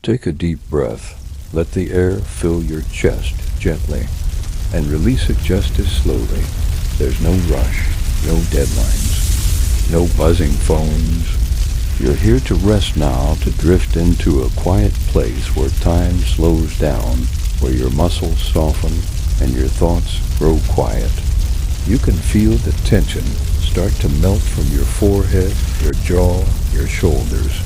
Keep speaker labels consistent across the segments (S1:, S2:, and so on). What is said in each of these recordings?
S1: Take a deep breath. Let the air fill your chest gently and release it just as slowly. There's no rush, no deadlines, no buzzing phones. You're here to rest now, to drift into a quiet place where time slows down, where your muscles soften and your thoughts grow quiet. You can feel the tension start to melt from your forehead, your jaw, your shoulders.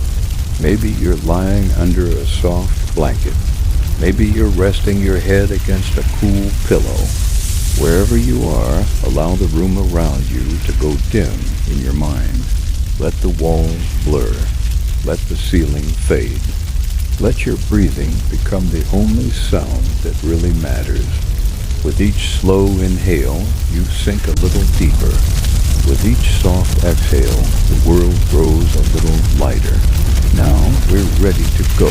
S1: Maybe you're lying under a soft blanket. Maybe you're resting your head against a cool pillow. Wherever you are, allow the room around you to go dim in your mind. Let the walls blur. Let the ceiling fade. Let your breathing become the only sound that really matters. With each slow inhale, you sink a little deeper. With each soft exhale, the world grows a little lighter. Now we're ready to go.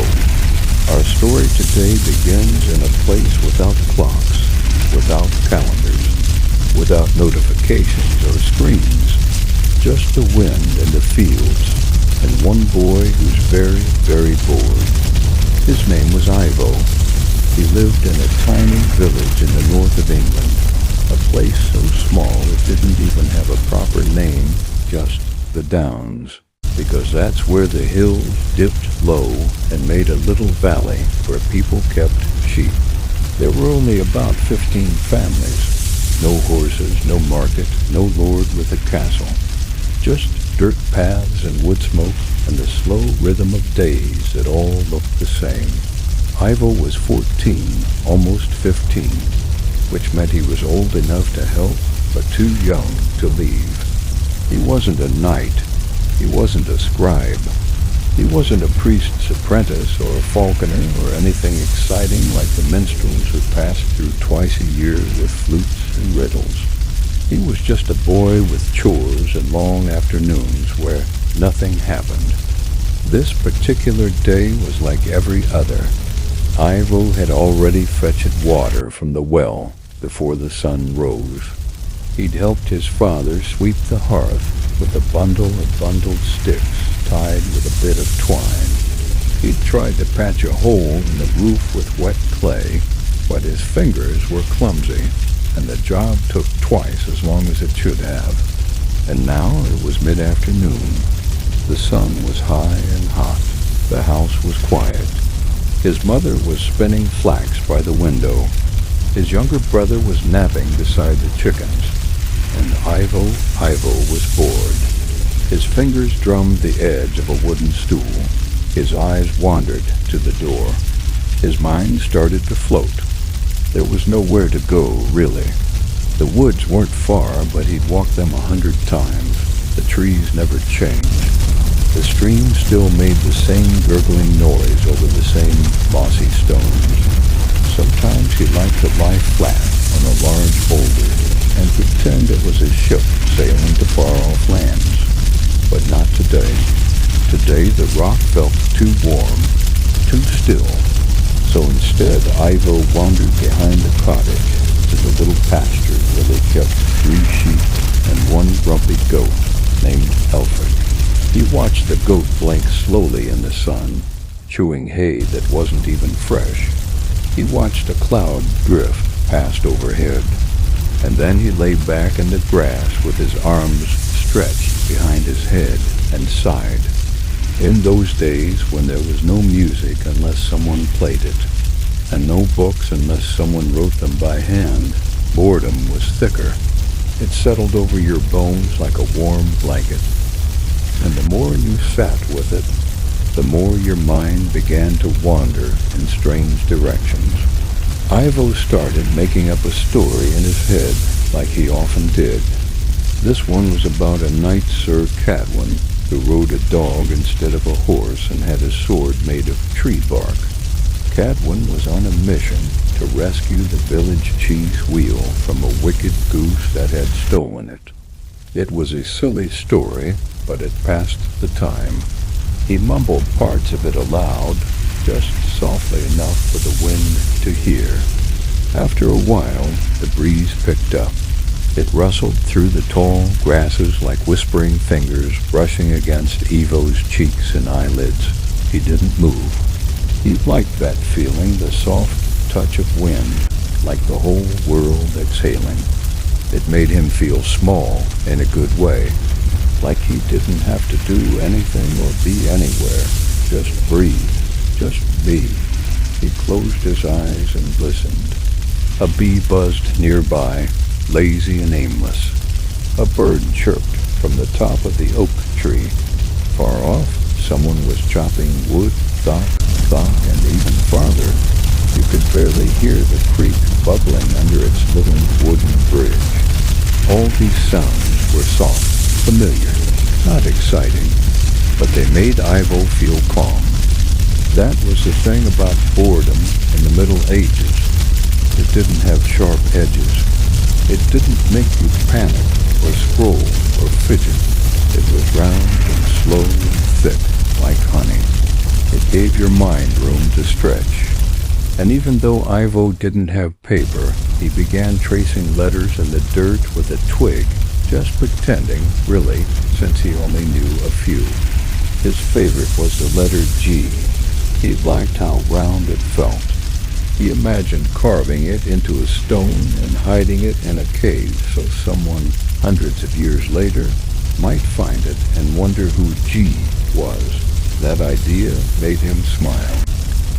S1: Our story today begins in a place without clocks, without calendars, without notifications or screens. Just the wind and the fields, and one boy who's very, very bored. His name was Ivo. He lived in a tiny village in the north of England, a place so small it didn't even have a proper name, just the Downs, because that's where the hills dipped low and made a little valley where people kept sheep. There were only about 15 families. No horses, no market, no lord with a castle. Just dirt paths and wood smoke and the slow rhythm of days that all looked the same. Ivo was 14, almost 15, which meant he was old enough to help, but too young to leave. He wasn't a knight. He wasn't a scribe. He wasn't a priest's apprentice or a falconer or anything exciting like the minstrels who passed through twice a year with flutes and riddles. He was just a boy with chores and long afternoons where nothing happened. This particular day was like every other. Ivo had already fetched water from the well before the sun rose. He'd helped his father sweep the hearth with a bundle of bundled sticks tied with a bit of twine. He'd tried to patch a hole in the roof with wet clay, but his fingers were clumsy, and the job took twice as long as it should have. And now it was mid-afternoon. The sun was high and hot. The house was quiet. His mother was spinning flax by the window. His younger brother was napping beside the chickens. And Ivo was bored. His fingers drummed the edge of a wooden stool. His eyes wandered to the door. His mind started to float. There was nowhere to go, really. The woods weren't far, but he'd walked them 100 times. The trees never changed. The stream still made the same gurgling noise over the same mossy stones. Sometimes he liked to lie flat on a large boulder and pretend it was a ship sailing to far-off lands. But not today. Today the rock felt too warm, too still. So instead, Ivo wandered behind the cottage to the little pasture where they kept 3 sheep and 1 grumpy goat named Alfred. He watched the goat blink slowly in the sun, chewing hay that wasn't even fresh. He watched a cloud drift past overhead, and then he lay back in the grass with his arms stretched behind his head and sighed. In those days when there was no music unless someone played it, and no books unless someone wrote them by hand, boredom was thicker. It settled over your bones like a warm blanket. And the more you sat with it, the more your mind began to wander in strange directions. Ivo started making up a story in his head like he often did. This one was about a knight Sir Cadwin who rode a dog instead of a horse and had a sword made of tree bark. Cadwin was on a mission to rescue the village cheese wheel from a wicked goose that had stolen it. It was a silly story, but it passed the time. He mumbled parts of it aloud, just softly enough for the wind to hear. After a while, the breeze picked up. It rustled through the tall grasses like whispering fingers brushing against Ivo's cheeks and eyelids. He didn't move. He liked that feeling, the soft touch of wind, like the whole world exhaling. It made him feel small in a good way, like he didn't have to do anything or be anywhere. Just breathe, just be. He closed his eyes and listened. A bee buzzed nearby, lazy and aimless. A bird chirped from the top of the oak tree. Far off, someone was chopping wood, thok, thok, and even farther, you could barely hear the creek bubbling under its little wooden bridge. All these sounds were soft, familiar, not exciting, but they made Ivo feel calm. That was the thing about boredom in the Middle Ages. It didn't have sharp edges. It didn't make you panic or scroll or fidget. It was round and slow and thick, like honey. It gave your mind room to stretch. And even though Ivo didn't have paper, he began tracing letters in the dirt with a twig, just pretending, really, since he only knew a few. His favorite was the letter G. He liked how round it felt. He imagined carving it into a stone and hiding it in a cave so someone, hundreds of years later, might find it and wonder who G was. That idea made him smile.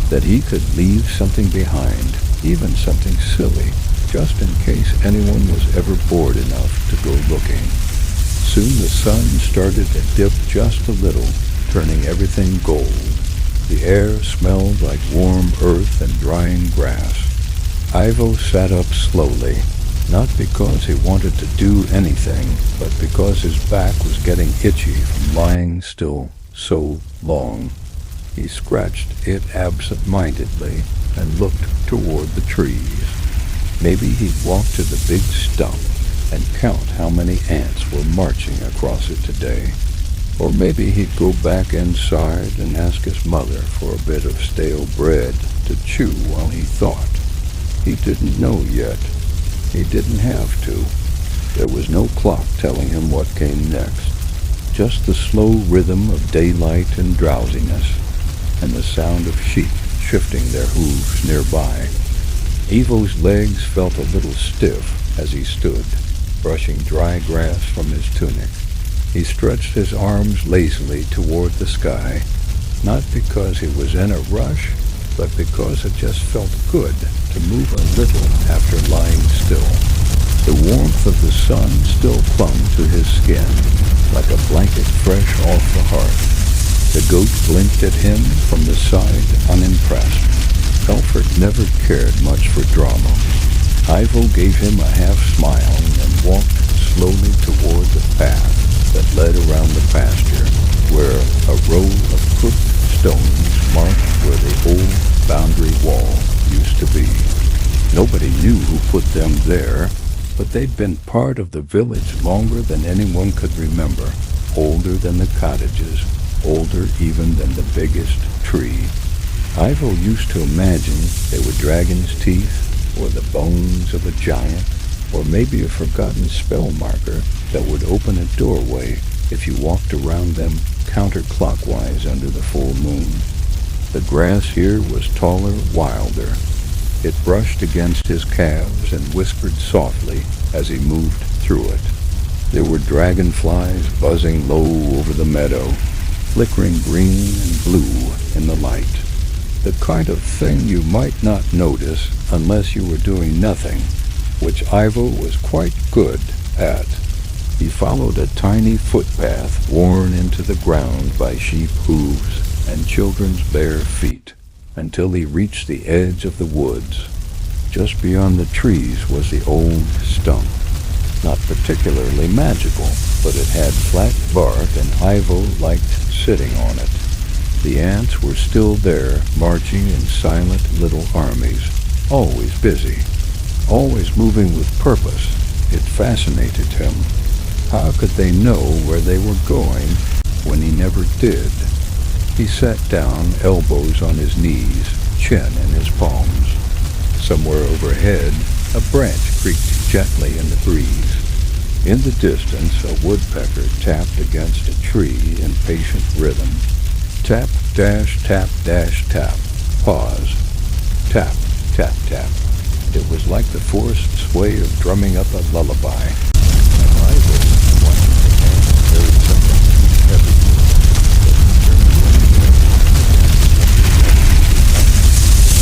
S1: That he could leave something behind, even something silly, just in case anyone was ever bored enough to go looking. Soon the sun started to dip just a little, turning everything gold. The air smelled like warm earth and drying grass. Ivo sat up slowly, not because he wanted to do anything, but because his back was getting itchy from lying still so long. He scratched it absent-mindedly and looked toward the trees. Maybe he'd walk to the big stump and count how many ants were marching across it today. Or maybe he'd go back inside and ask his mother for a bit of stale bread to chew while he thought. He didn't know yet. He didn't have to. There was no clock telling him what came next. Just the slow rhythm of daylight and drowsiness, and the sound of sheep shifting their hooves nearby. Ivo's legs felt a little stiff as he stood, brushing dry grass from his tunic. He stretched his arms lazily toward the sky, not because he was in a rush, but because it just felt good to move a little after lying still. The warmth of the sun still clung to his skin, like a blanket fresh off the hearth. The goat blinked at him from the side, unimpressed. Alfred never cared much for drama. Ivo gave him a half smile and walked slowly toward the path that led around the pasture, where a row of crooked stones marked where the old boundary wall used to be. Nobody knew who put them there, but they'd been part of the village longer than anyone could remember, older than the cottages, older even than the biggest tree. Ivo used to imagine they were dragon's teeth, or the bones of a giant, or maybe a forgotten spell marker that would open a doorway if you walked around them counterclockwise under the full moon. The grass here was taller, wilder. It brushed against his calves and whispered softly as he moved through it. There were dragonflies buzzing low over the meadow, flickering green and blue in the light. The kind of thing you might not notice unless you were doing nothing, which Ivo was quite good at. He followed a tiny footpath worn into the ground by sheep hooves and children's bare feet until he reached the edge of the woods. Just beyond the trees was the old stump. Not particularly magical, but it had flat bark and Ivo liked sitting on it. The ants were still there, marching in silent little armies, always busy, always moving with purpose. It fascinated him. How could they know where they were going when he never did? He sat down, elbows on his knees, chin in his palms. Somewhere overhead, a branch creaked gently in the breeze. In the distance, a woodpecker tapped against a tree in patient rhythm. Tap, dash, tap, dash, tap. pause. Tap, tap, tap. It was like the forced sway of drumming up a lullaby. And Ivo, watching the hand, carried something too heavy for him, but he turned away anyway, began to wonder what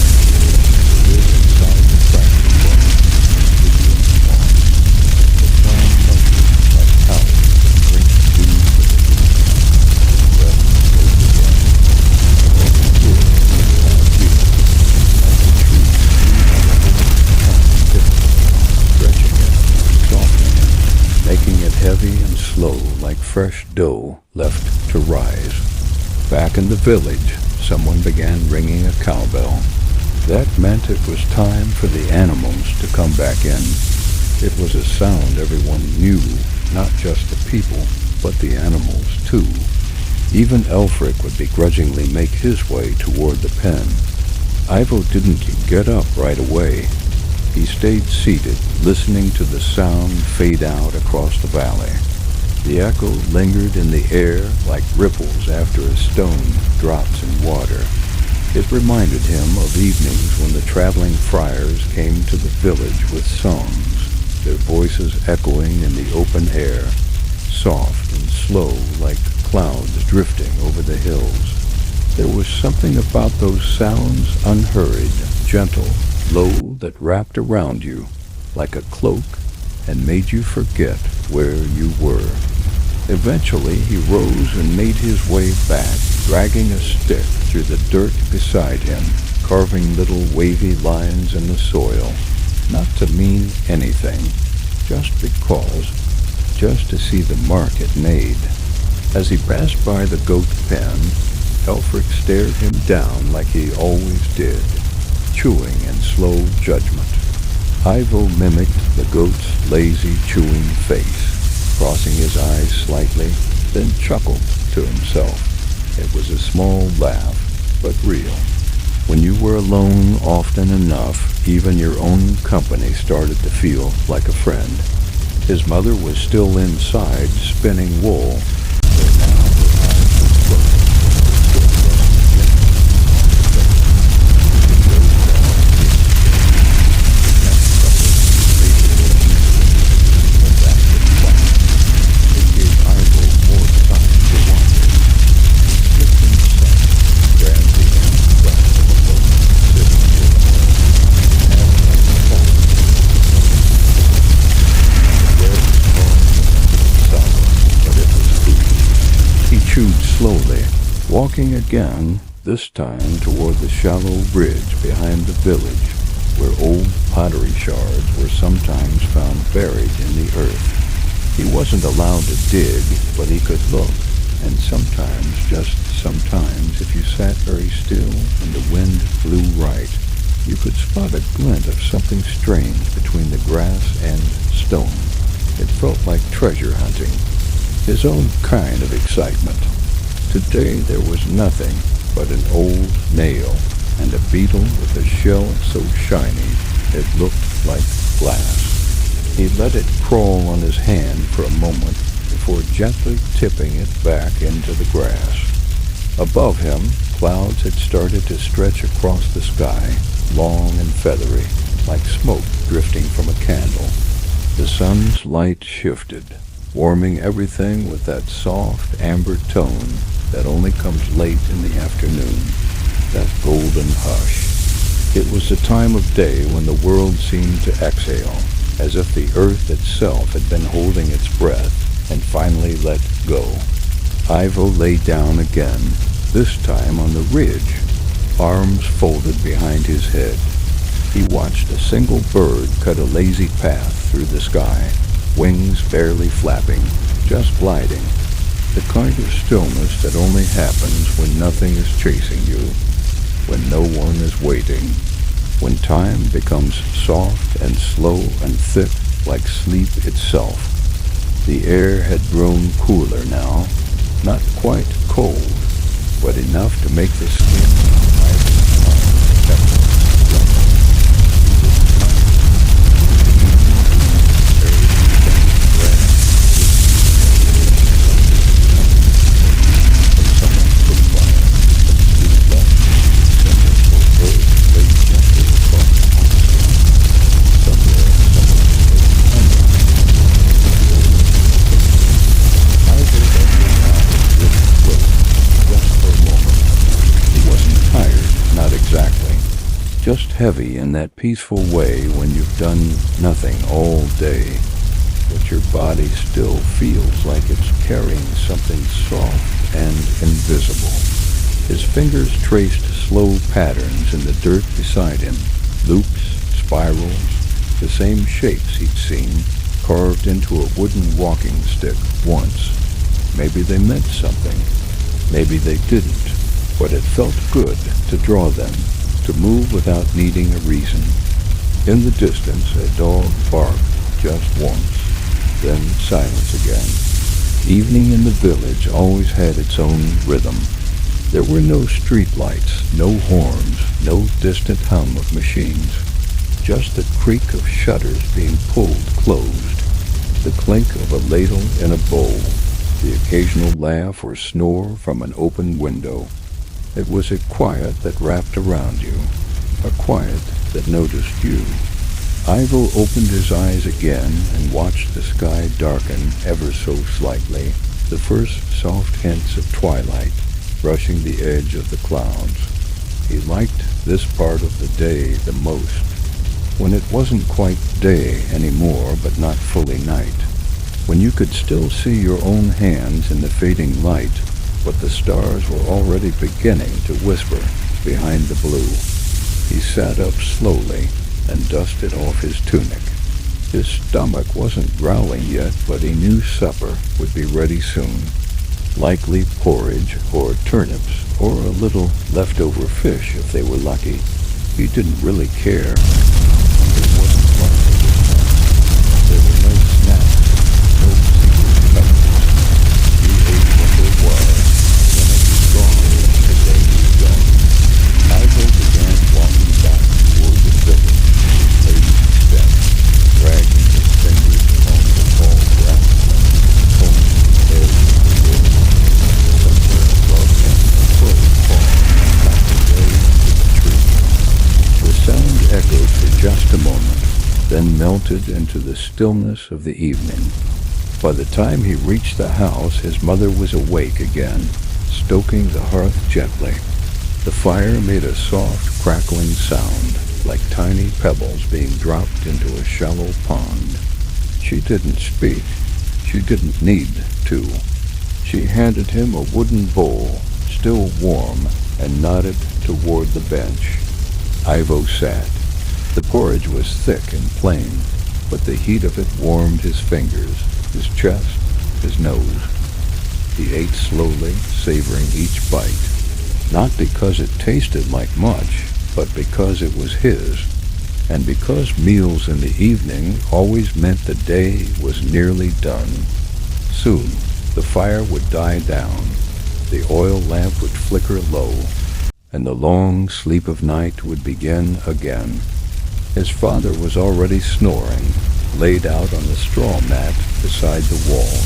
S1: it would be like to live inside the crack of the bone, sleepy and small. The clown mushrooms like towers that drink dew with the wind. His breath slowed again. It often did in this past year, like the trees stretching it, softening it, making it heavy and slow like fresh dough left to rise. Back in the village, someone began ringing a cowbell. That meant it was time for the animals to come back in. It was a sound everyone knew, not just the people, but the animals too. Even Elfric would begrudgingly make his way toward the pen. Ivo didn't get up right away. He stayed seated, listening to the sound fade out across the valley. The echo lingered in the air like ripples after a stone drops in water. It reminded him of evenings when the traveling friars came to the village with songs, their voices echoing in the open air, soft and slow like clouds drifting over the hills. There was something about those sounds, unhurried, gentle, low, that wrapped around you like a cloak and made you forget where you were. Eventually he rose and made his way back, dragging a stick through the dirt beside him, carving little wavy lines in the soil, not to mean anything, just because, just to see the mark it made. As he passed by the goat pen, Elfric stared him down like he always did, chewing in slow judgment. Ivo mimicked the goat's lazy, chewing face, crossing his eyes slightly, then chuckled to himself. It was a small laugh, but real. When you were alone often enough, even your own company started to feel like a friend. His mother was still inside, spinning wool, but now her eyes were closed. Slowly, walking again, this time toward the shallow ridge behind the village, where old pottery shards were sometimes found buried in the earth. He wasn't allowed to dig, but he could look, and sometimes, just sometimes, if you sat very still and the wind blew right, you could spot a glint of something strange between the grass and stone. It felt like treasure hunting, his own kind of excitement. Today there was nothing but an old nail and a beetle with a shell so shiny it looked like glass. He let it crawl on his hand for a moment before gently tipping it back into the grass. Above him, clouds had started to stretch across the sky, long and feathery, like smoke drifting from a candle. The sun's light shifted, warming everything with that soft amber tone that only comes late in the afternoon, that golden hush. It was the time of day when the world seemed to exhale, as if the earth itself had been holding its breath and finally let go. Ivo lay down again, this time on the ridge, arms folded behind his head. He watched a single bird cut a lazy path through the sky, wings barely flapping, just gliding. The kind of stillness that only happens when nothing is chasing you, when no one is waiting, when time becomes soft and slow and thick like sleep itself. The air had grown cooler now, not quite cold, but enough to make the skin on Ivo's arm pepper. just heavy in that peaceful way when you've done nothing all day, but your body still feels like it's carrying something soft and invisible. His fingers traced slow patterns in the dirt beside him, loops, spirals, the same shapes he'd seen carved into a wooden walking stick once. Maybe they meant something, maybe they didn't, but it felt good to draw them, to move without needing a reason. In the distance, a dog barked just once, then silence again. Evening in the village always had its own rhythm. There were no street lights, no horns, no distant hum of machines. Just the creak of shutters being pulled closed, the clink of a ladle in a bowl, the occasional laugh or snore from an open window. It was a quiet that wrapped around you, a quiet that noticed you. Ivo opened his eyes again and watched the sky darken ever so slightly, the first soft hints of twilight brushing the edge of the clouds. He liked this part of the day the most, when it wasn't quite day anymore but not fully night, when you could still see your own hands in the fading light, but the stars were already beginning to whisper behind the blue. He sat up slowly and dusted off his tunic. His stomach wasn't growling yet, but he knew supper would be ready soon. Likely porridge or turnips or a little leftover fish if they were lucky. He didn't really care. It wasn't like it this time. There were no snacks, no secret cups. He ate what there was. When it was gone, the day was gone. Ivo began walking back toward the village, lazy step, dragging his fingers along the tall grassland, combing the edge of the wood. Somewhere above him, a crow cawed, back away into the tree. The sound echoed for just a moment, then melted into the stillness of the evening. By the time he reached the house, his mother was awake again, stoking the hearth gently. The fire made a soft, crackling sound, like tiny pebbles being dropped into a shallow pond. She didn't speak. She didn't need to. She handed him a wooden bowl, still warm, and nodded toward the bench. Ivo sat. The porridge was thick and plain, but the heat of it warmed his fingers, his chest, his nose. He ate slowly, savoring each bite, not because it tasted like much, but because it was his, and because meals in the evening always meant the day was nearly done. Soon, the fire would die down, the oil lamp would flicker low, and the long sleep of night would begin again. His father was already snoring, laid out on the straw mat beside the wall.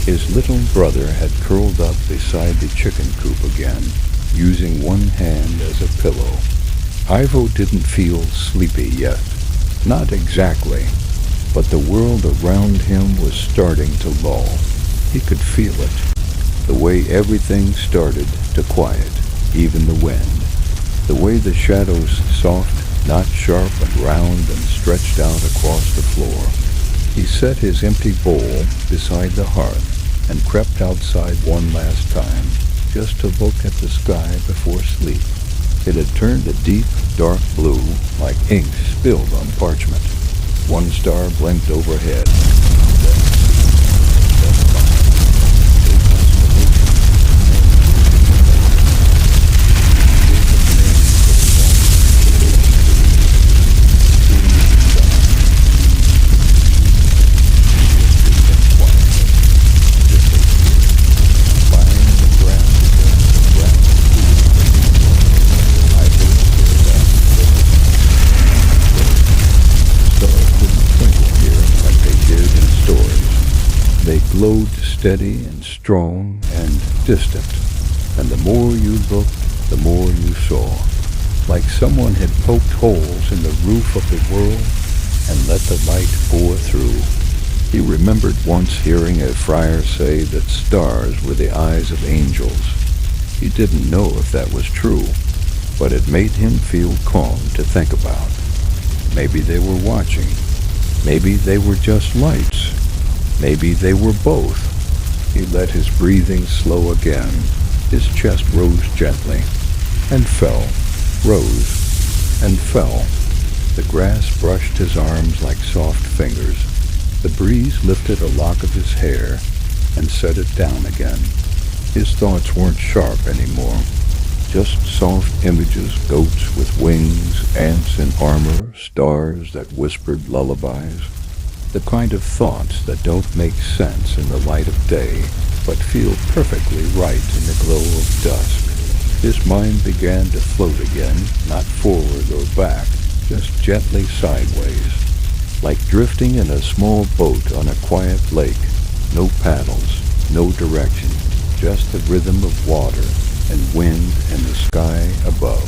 S1: His little brother had curled up beside the chicken coop again, using one hand as a pillow. Ivo didn't feel sleepy yet. Not exactly, but the world around him was starting to lull. He could feel it, the way everything started to quiet, even the wind, the way the shadows soft, not sharp and round and stretched out across the floor. He set his empty bowl beside the hearth and crept outside one last time, just to look at the sky before sleep. It had turned a deep, dark blue, like ink spilled on parchment. One star blinked overhead. Glowed steady and strong and distant, and the more you looked, the more you saw, like someone had poked holes in the roof of the world and let the light pour through. He remembered once hearing a friar say that stars were the eyes of angels. He didn't know if that was true, but it made him feel calm to think about. Maybe they were watching. Maybe they were just lights. Maybe they were both. He let his breathing slow again. His chest rose gently and fell, rose and fell. The grass brushed his arms like soft fingers. The breeze lifted a lock of his hair and set it down again. His thoughts weren't sharp anymore. Just soft images, goats with wings, ants in armor, stars that whispered lullabies. The kind of thoughts that don't make sense in the light of day, but feel perfectly right in the glow of dusk. His mind began to float again, not forward or back, just gently sideways, like drifting in a small boat on a quiet lake. No paddles, no direction, just the rhythm of water and wind and the sky above.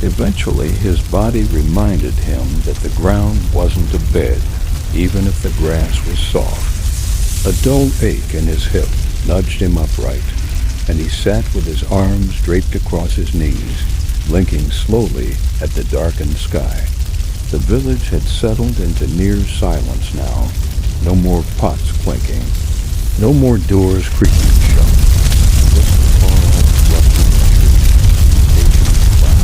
S1: Eventually, his body reminded him that the ground wasn't a bed, even if the grass was soft. A dull ache in his hip nudged him upright, and he sat with his arms draped across his knees, blinking slowly at the darkened sky. The village had settled into near silence now. No more pots clinking. No more doors creaking shut. Just the far-off rustling trees, occasional clouds,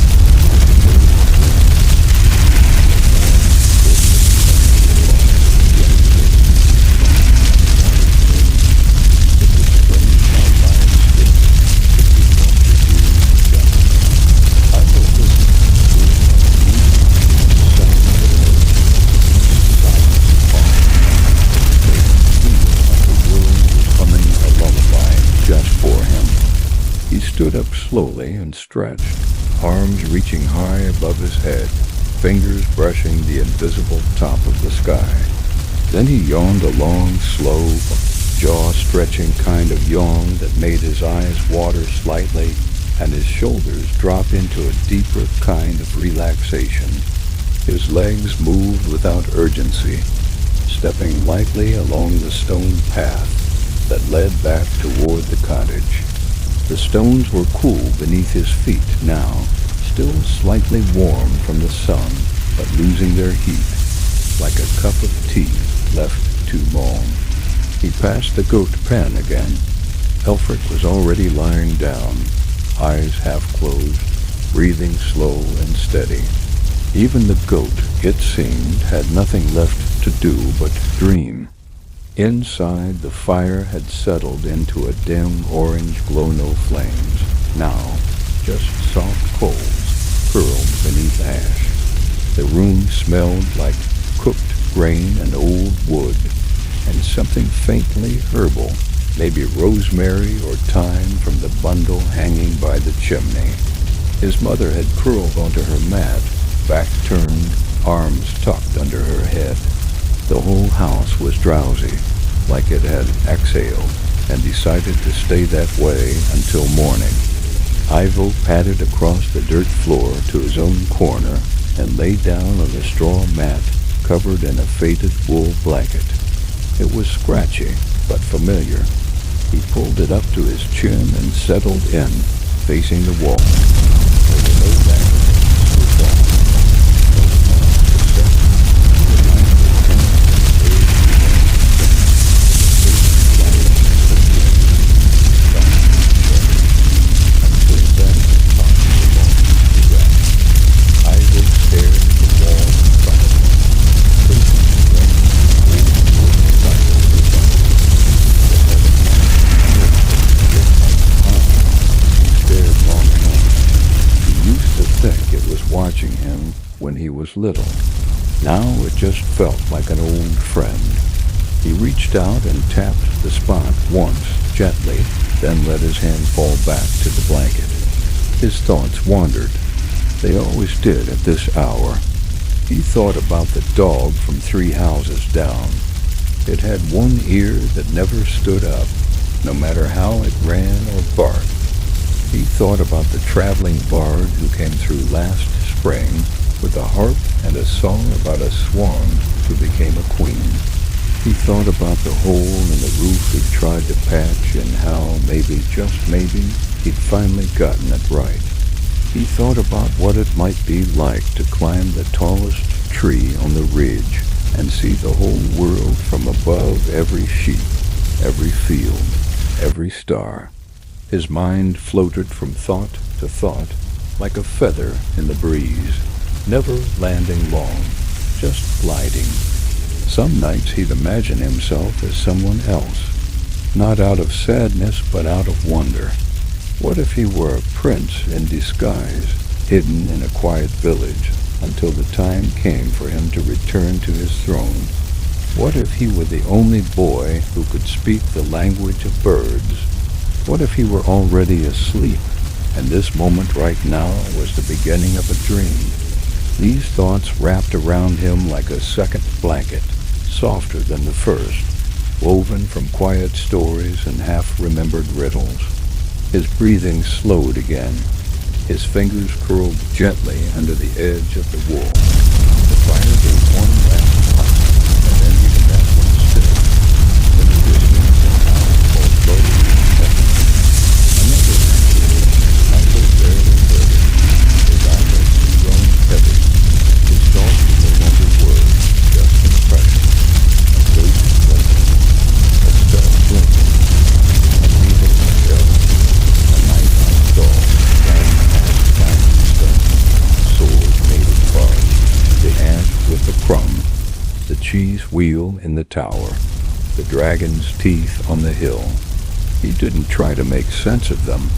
S1: stood up slowly and stretched, arms reaching high above his head, fingers brushing the invisible top of the sky. Then he yawned a long, slow, jaw-stretching kind of yawn that made his eyes water slightly and his shoulders drop into a deeper kind of relaxation. His legs moved without urgency, stepping lightly along the stone path that led back toward the cottage. The stones were cool beneath his feet now, still slightly warm from the sun, but losing their heat, like a cup of tea left too long. He passed the goat pen again. Elfric was already lying down, eyes half closed, breathing slow and steady. Even the goat, it seemed, had nothing left to do but dream. Inside, the fire had settled into a dim orange glow-no flames, now just soft coals curled beneath ash. The room smelled like cooked grain and old wood, and something faintly herbal, maybe rosemary or thyme from the bundle hanging by the chimney. His mother had curled onto her mat, back turned, arms tucked under her head. The whole house was drowsy, like it had exhaled, and decided to stay that way until morning. Ivo padded across the dirt floor to his own corner and lay down on a straw mat covered in a faded wool blanket. It was scratchy, but familiar. He pulled it up to his chin and settled in, facing the wall. There were no blankets, no wall. Watching him when he was little. Now it just felt like an old friend. He reached out and tapped the spot once, gently, then let his hand fall back to the blanket. His thoughts wandered. They always did at this hour. He thought about the dog from 3 houses down. It had one ear that never stood up, no matter how it ran or barked. He thought about the traveling bard who came through last spring with a harp and a song about a swan who became a queen. He thought about the hole in the roof he'd tried to patch and how, maybe, just maybe, he'd finally gotten it right. He thought about what it might be like to climb the tallest tree on the ridge and see the whole world from above, every sheep, every field, every star. His mind floated from thought to thought like a feather in the breeze, never landing long, just gliding. Some nights he'd imagine himself as someone else, not out of sadness but out of wonder. What if he were a prince in disguise, hidden in a quiet village until the time came for him to return to his throne? What if he were the only boy who could speak the language of birds? What if he were already asleep, and this moment right now was the beginning of a dream? These thoughts wrapped around him like a second blanket, softer than the first, woven from quiet stories and half-remembered riddles. His breathing slowed again. His fingers curled gently under the edge of the wall. The fire gave one last puff, and then even that one still. In the distance, an owl called slowly and heavily. Another answered, Michael barely heard it. His eyelids had grown heavy. His thoughts were no longer words, just impressions. A ghost blinking, a star blinking, a needle shell, a knife I saw, standing past climbing stone, a sword made of bark, the ant with the crumb, the cheese wheel in the tower, the dragon's teeth on the hill. He didn't try to make sense of them.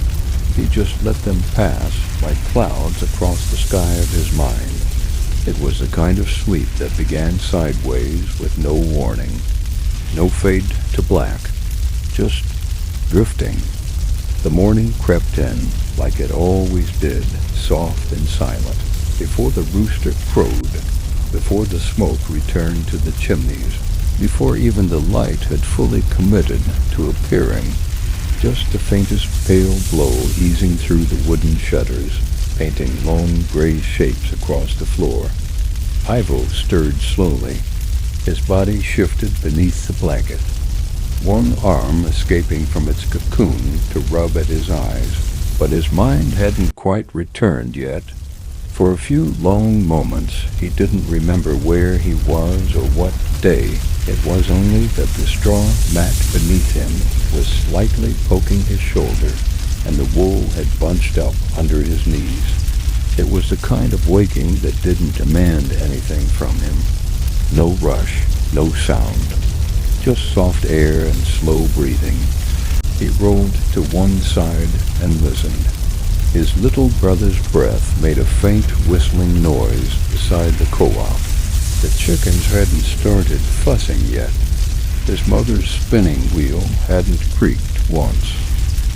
S1: He just let them pass like clouds across the sky of his mind. It was the kind of sleep that began sideways with no warning, no fade to black, just drifting. The morning crept in like it always did, soft and silent, before the rooster crowed, before the smoke returned to the chimneys, before even the light had fully committed to appearing. Just the faintest pale glow easing through the wooden shutters, painting long gray shapes across the floor. Ivo stirred slowly. His body shifted beneath the blanket, one arm escaping from its cocoon to rub at his eyes, but his mind hadn't quite returned yet. For a few long moments he didn't remember where he was or what day. It was only that the straw mat beneath him was slightly poking his shoulder, and the wool had bunched up under his knees. It was the kind of waking that didn't demand anything from him. No rush, no sound, just soft air and slow breathing. He rolled to one side and listened. His little brother's breath made a faint whistling noise beside the co-op. The chickens hadn't started fussing yet. His mother's spinning wheel hadn't creaked once.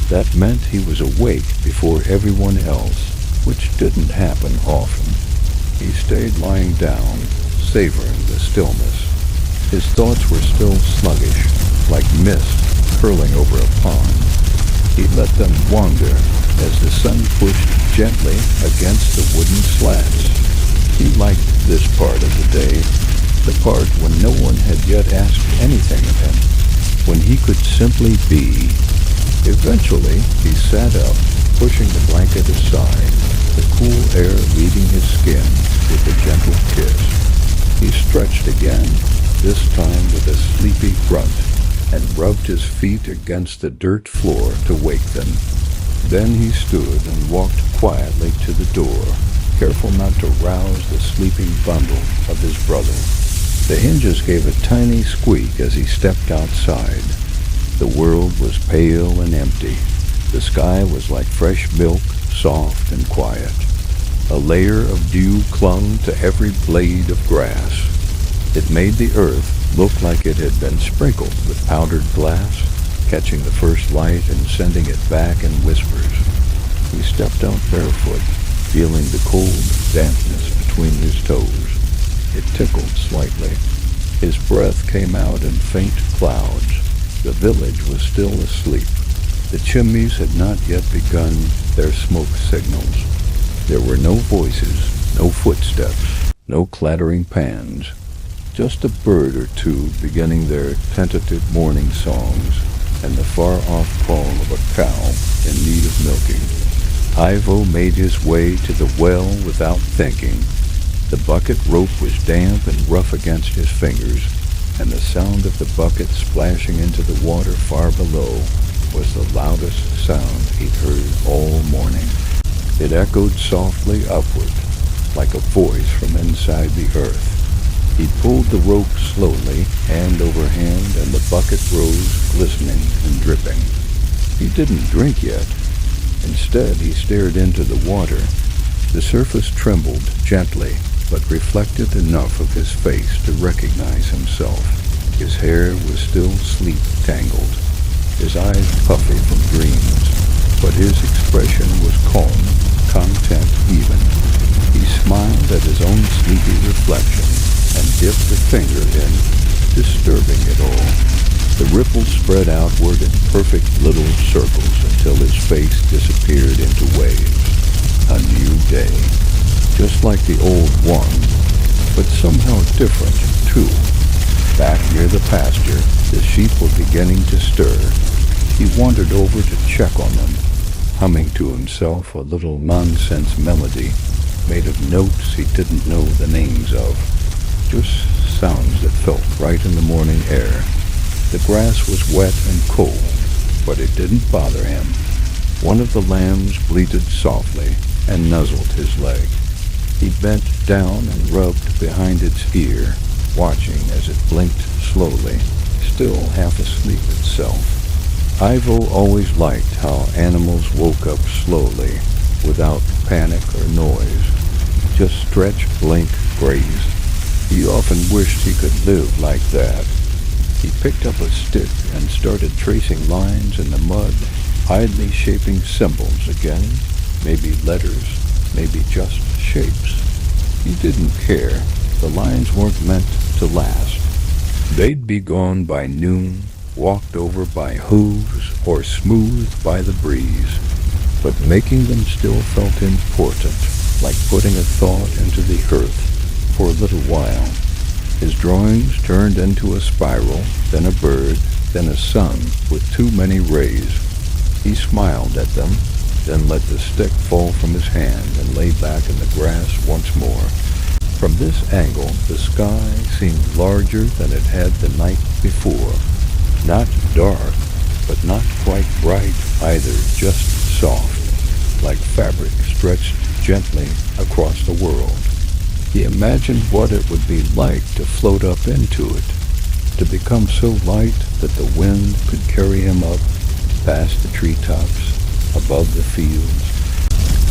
S1: That meant he was awake before everyone else, which didn't happen often. He stayed lying down, savoring the stillness. His thoughts were still sluggish, like mist curling over a pond. He let them wander as the sun pushed gently against the wooden slats. He liked this part of the day, the part when no one had yet asked anything of him, when he could simply be. Eventually, he sat up, pushing the blanket aside, the cool air leaving his skin with a gentle kiss. He stretched again, this time with a sleepy grunt, and rubbed his feet against the dirt floor to wake them. Then he stood and walked quietly to the door, careful not to rouse the sleeping bundle of his brother. The hinges gave a tiny squeak as he stepped outside. The world was pale and empty. The sky was like fresh milk, soft and quiet. A layer of dew clung to every blade of grass. It made the earth look like it had been sprinkled with powdered glass, catching the first light and sending it back in whispers. He stepped out barefoot, feeling the cold dampness between his toes. It tickled slightly. His breath came out in faint clouds. The village was still asleep. The chimneys had not yet begun their smoke signals. There were no voices, no footsteps, no clattering pans. Just a bird or two beginning their tentative morning songs, and the far-off call of a cow in need of milking. Ivo made his way to the well without thinking. The bucket rope was damp and rough against his fingers, and the sound of the bucket splashing into the water far below was the loudest sound he'd heard all morning. It echoed softly upward, like a voice from inside the earth. He pulled the rope slowly, hand over hand, and the bucket rose, glistening and dripping. He didn't drink yet. Instead, he stared into the water. The surface trembled gently, but reflected enough of his face to recognize himself. His hair was still sleep-tangled, his eyes puffy from dreams, but his expression was calm, content even. He smiled at his own sleepy reflection and dipped a finger in, disturbing it all. The ripples spread outward in perfect little circles until his face disappeared into waves. A new day, just like the old one, but somehow different, too. Back near the pasture, the sheep were beginning to stir. He wandered over to check on them, humming to himself a little nonsense melody made of notes he didn't know the names of, just sounds that felt right in the morning air. The grass was wet and cold, but it didn't bother him. One of the lambs bleated softly and nuzzled his leg. He bent down and rubbed behind its ear, watching as it blinked slowly, still half asleep itself. Ivo always liked how animals woke up slowly, without panic or noise. Just stretch, blink, graze. He often wished he could live like that. He picked up a stick and started tracing lines in the mud, idly shaping symbols again, maybe letters, maybe just shapes. He didn't care. The lines weren't meant to last. They'd be gone by noon, walked over by hooves, or smoothed by the breeze. But making them still felt important, like putting a thought into the earth for a little while. His drawings turned into a spiral, then a bird, then a sun with too many rays. He smiled at them, then let the stick fall from his hand and lay back in the grass once more. From this angle, the sky seemed larger than it had the night before. Not dark, but not quite bright either, just soft, like fabric stretched gently across the world. He imagined what it would be like to float up into it, to become so light that the wind could carry him up, past the treetops, above the fields,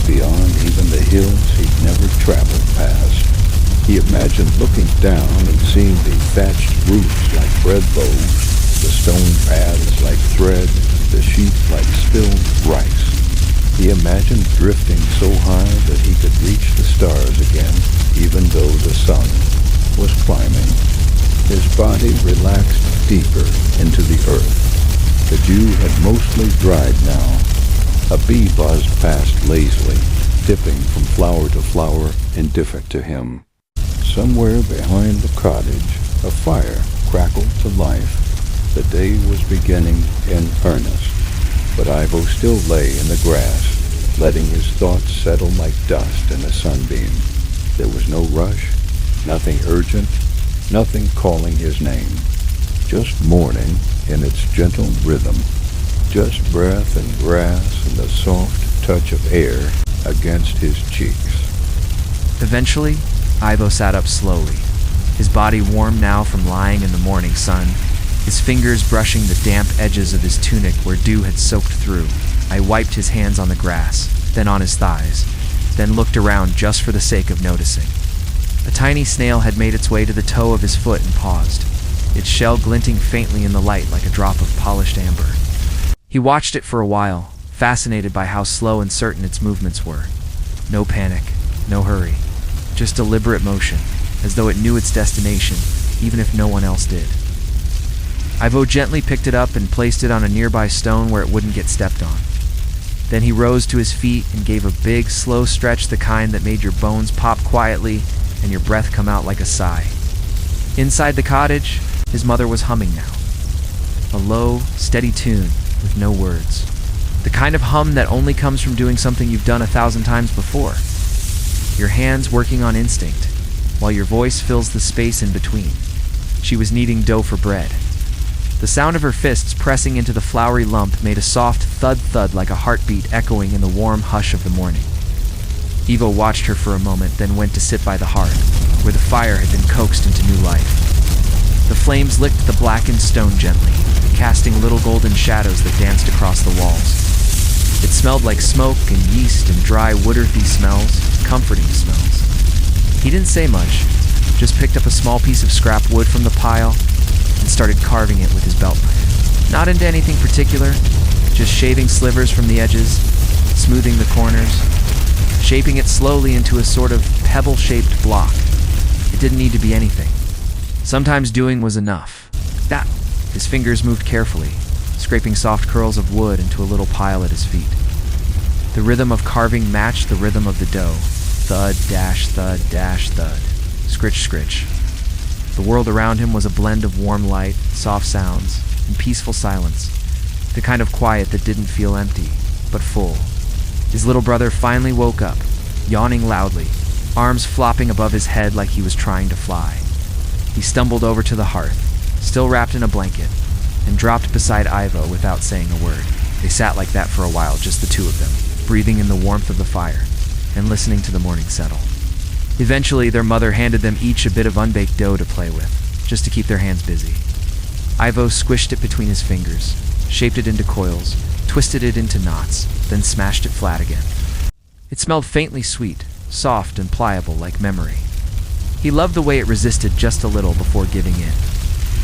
S1: beyond even the hills he'd never traveled past. He imagined looking down and seeing the thatched roofs like bread loaves, the stone paths like thread, the sheep like spilled rice. He imagined drifting so high that he could reach the stars again, even though the sun was climbing. His body relaxed deeper into the earth. The dew had mostly dried now. A bee buzzed past lazily, dipping from flower to flower, indifferent to him. Somewhere behind the cottage, a fire crackled to life. The day was beginning in earnest, but Ivo still lay in the grass, letting his thoughts settle like dust in a sunbeam. There was no rush, nothing urgent, nothing calling his name. Just morning in its gentle rhythm, just breath and grass and the soft touch of air against his cheeks.
S2: Eventually, Ivo sat up slowly, his body warm now from lying in the morning sun, his fingers brushing the damp edges of his tunic where dew had soaked through. I wiped his hands on the grass, then on his thighs, then looked around just for the sake of noticing. A tiny snail had made its way to the toe of his foot and paused, its shell glinting faintly in the light like a drop of polished amber. He watched it for a while, fascinated by how slow and certain its movements were. No panic, no hurry, just deliberate motion, as though it knew its destination, even if no one else did. Ivo gently picked it up and placed it on a nearby stone where it wouldn't get stepped on. Then he rose to his feet and gave a big, slow stretch, the kind that made your bones pop quietly and your breath come out like a sigh. Inside the cottage, his mother was humming now. A low, steady tune with no words. The kind of hum that only comes from doing something you've done 1,000 times before. Your hands working on instinct, while your voice fills the space in between. She was kneading dough for bread. The sound of her fists pressing into the floury lump made a soft thud-thud like a heartbeat echoing in the warm hush of the morning. Ivo watched her for a moment, then went to sit by the hearth, where the fire had been coaxed into new life. The flames licked the blackened stone gently, casting little golden shadows that danced across the walls. It smelled like smoke and yeast and dry wood-earthy smells, comforting smells. He didn't say much, just picked up a small piece of scrap wood from the pile and started carving it with his belt knife. Not into anything particular, just shaving slivers from the edges, smoothing the corners, shaping it slowly into a sort of pebble-shaped block. It didn't need to be anything. Sometimes doing was enough. That. His fingers moved carefully, scraping soft curls of wood into a little pile at his feet. The rhythm of carving matched the rhythm of the dough. Thud, dash, thud, dash, thud. Scritch, scritch. The world around him was a blend of warm light, soft sounds, and peaceful silence. The kind of quiet that didn't feel empty, but full. His little brother finally woke up, yawning loudly, arms flopping above his head like he was trying to fly. He stumbled over to the hearth, still wrapped in a blanket, and dropped beside Ivo without saying a word. They sat like that for a while, just the two of them, breathing in the warmth of the fire and listening to the morning settle. Eventually, their mother handed them each a bit of unbaked dough to play with, just to keep their hands busy. Ivo squished it between his fingers, shaped it into coils, twisted it into knots, then smashed it flat again. It smelled faintly sweet, soft and pliable like memory. He loved the way it resisted just a little before giving in.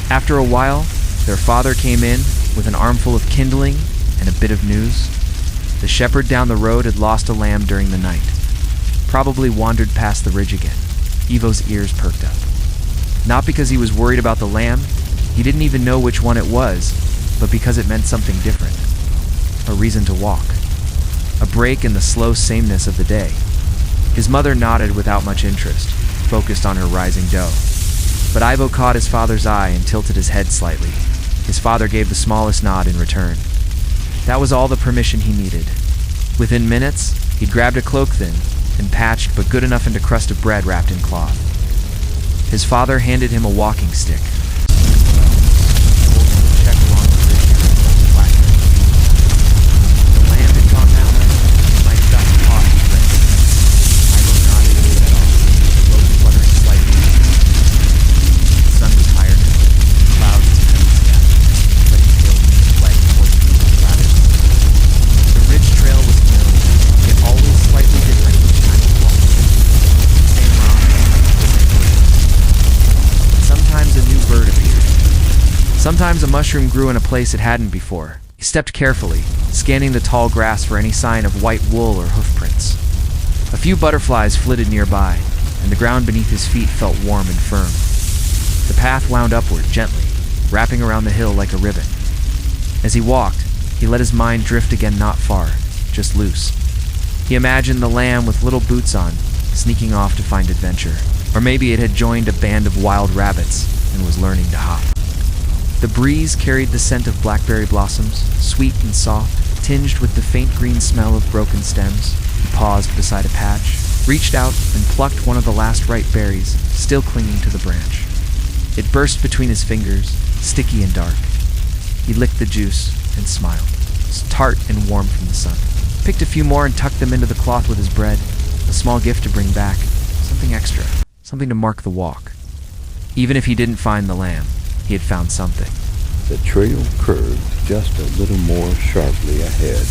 S2: After a while, their father came in with an armful of kindling and a bit of news. The shepherd down the road had lost a lamb during the night. Probably wandered past the ridge again. Ivo's ears perked up. Not because he was worried about the lamb, he didn't even know which one it was, but because it meant something different. A reason to walk. A break in the slow sameness of the day. His mother nodded without much interest, focused on her rising dough. But Ivo caught his father's eye and tilted his head slightly. His father gave the smallest nod in return. That was all the permission he needed. Within minutes, he'd grabbed a cloak then, and patched but good enough into crust of bread wrapped in cloth. His father handed him a walking stick. Check along the ridge here, black. The lamb had gone down there, like duck caught in the rain. Ivo nodded and set off, clothes fluttering slightly. The sun was higher now, clouds in the heavy sky, letting tails flag towards the ladders. The ridge trail was familiar, yet always slightly different each time he walked. Same rock, same bushes. Sometimes a new bird appeared. Sometimes a mushroom grew in a place it hadn't before. He stepped carefully, scanning the tall grass for any sign of white wool or hoofprints. A few butterflies flitted nearby, and the ground beneath his feet felt warm and firm. The path wound upward gently, wrapping around the hill like a ribbon. As he walked, he let his mind drift again not far, just loose. He imagined the lamb with little boots on, sneaking off to find adventure. Or maybe it had joined a band of wild rabbits and was learning to hop. The breeze carried the scent of blackberry blossoms, sweet and soft, tinged with the faint green smell of broken stems. He paused beside a patch, reached out and plucked one of the last ripe berries, still clinging to the branch. It burst between his fingers, sticky and dark. He licked the juice and smiled. It was tart and warm from the sun. Picked a few more and tucked them into the cloth with his bread, a small gift to bring back, something extra, something to mark the walk. Even if he didn't find the lamb, he had found something.
S1: The trail curved just a little more sharply ahead,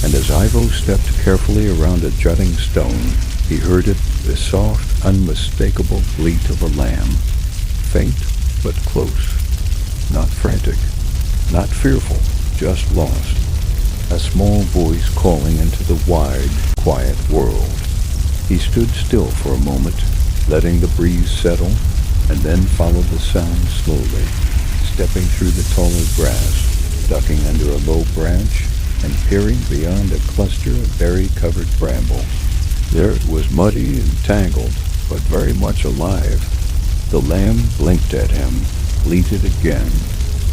S1: and as Ivo stepped carefully around a jutting stone, he heard it, the soft, unmistakable bleat of a lamb. Faint, but close. Not frantic, not fearful, just lost. A small voice calling into the wide, quiet world. He stood still for a moment, letting the breeze settle, and then followed the sound slowly, stepping through the taller grass, ducking under a low branch, and peering beyond a cluster of berry-covered bramble. There it was muddy and tangled, but very much alive. The lamb blinked at him, bleated again,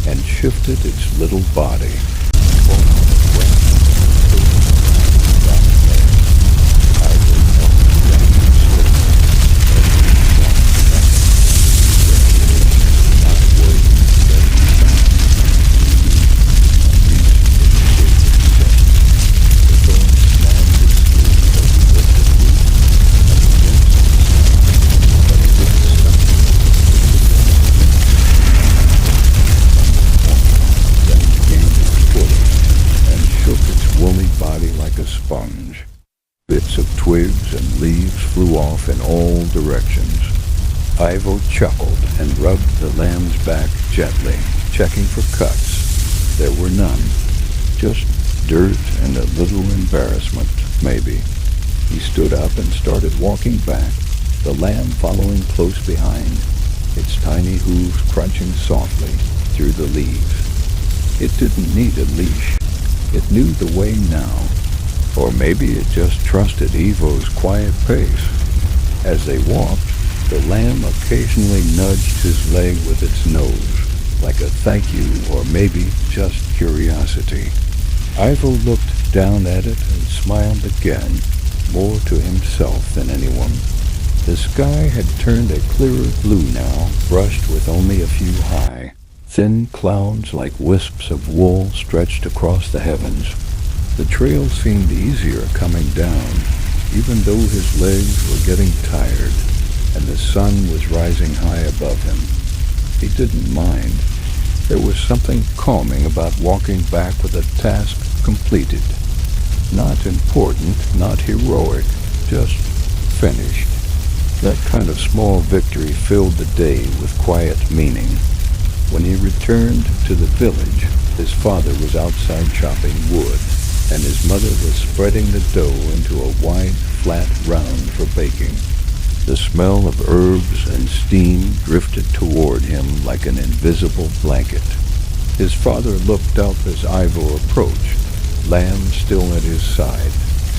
S1: and shifted its little body. off in all directions. Ivo chuckled and rubbed the lamb's back gently, checking for cuts. There were none. Just dirt and a little embarrassment, maybe. He stood up and started walking back, the lamb following close behind, its tiny hooves crunching softly through the leaves. It didn't need a leash. It knew the way now. Or maybe it just trusted Ivo's quiet pace. As they walked, the lamb occasionally nudged his leg with its nose, like a thank you or maybe just curiosity. Ivo looked down at it and smiled again, more to himself than anyone. The sky had turned a clearer blue now, brushed with only a few high. Thin clouds like wisps of wool stretched across the heavens. The trail seemed easier coming down, even though his legs were getting tired, and the sun was rising high above him. He didn't mind. There was something calming about walking back with a task completed. Not important, not heroic, just finished. That kind of small victory filled the day with quiet meaning. When he returned to the village, his father was outside chopping wood, and his mother was spreading the dough into a wide, flat round for baking. The smell of herbs and steam drifted toward him like an invisible blanket. His father looked up as Ivo approached, lamb still at his side,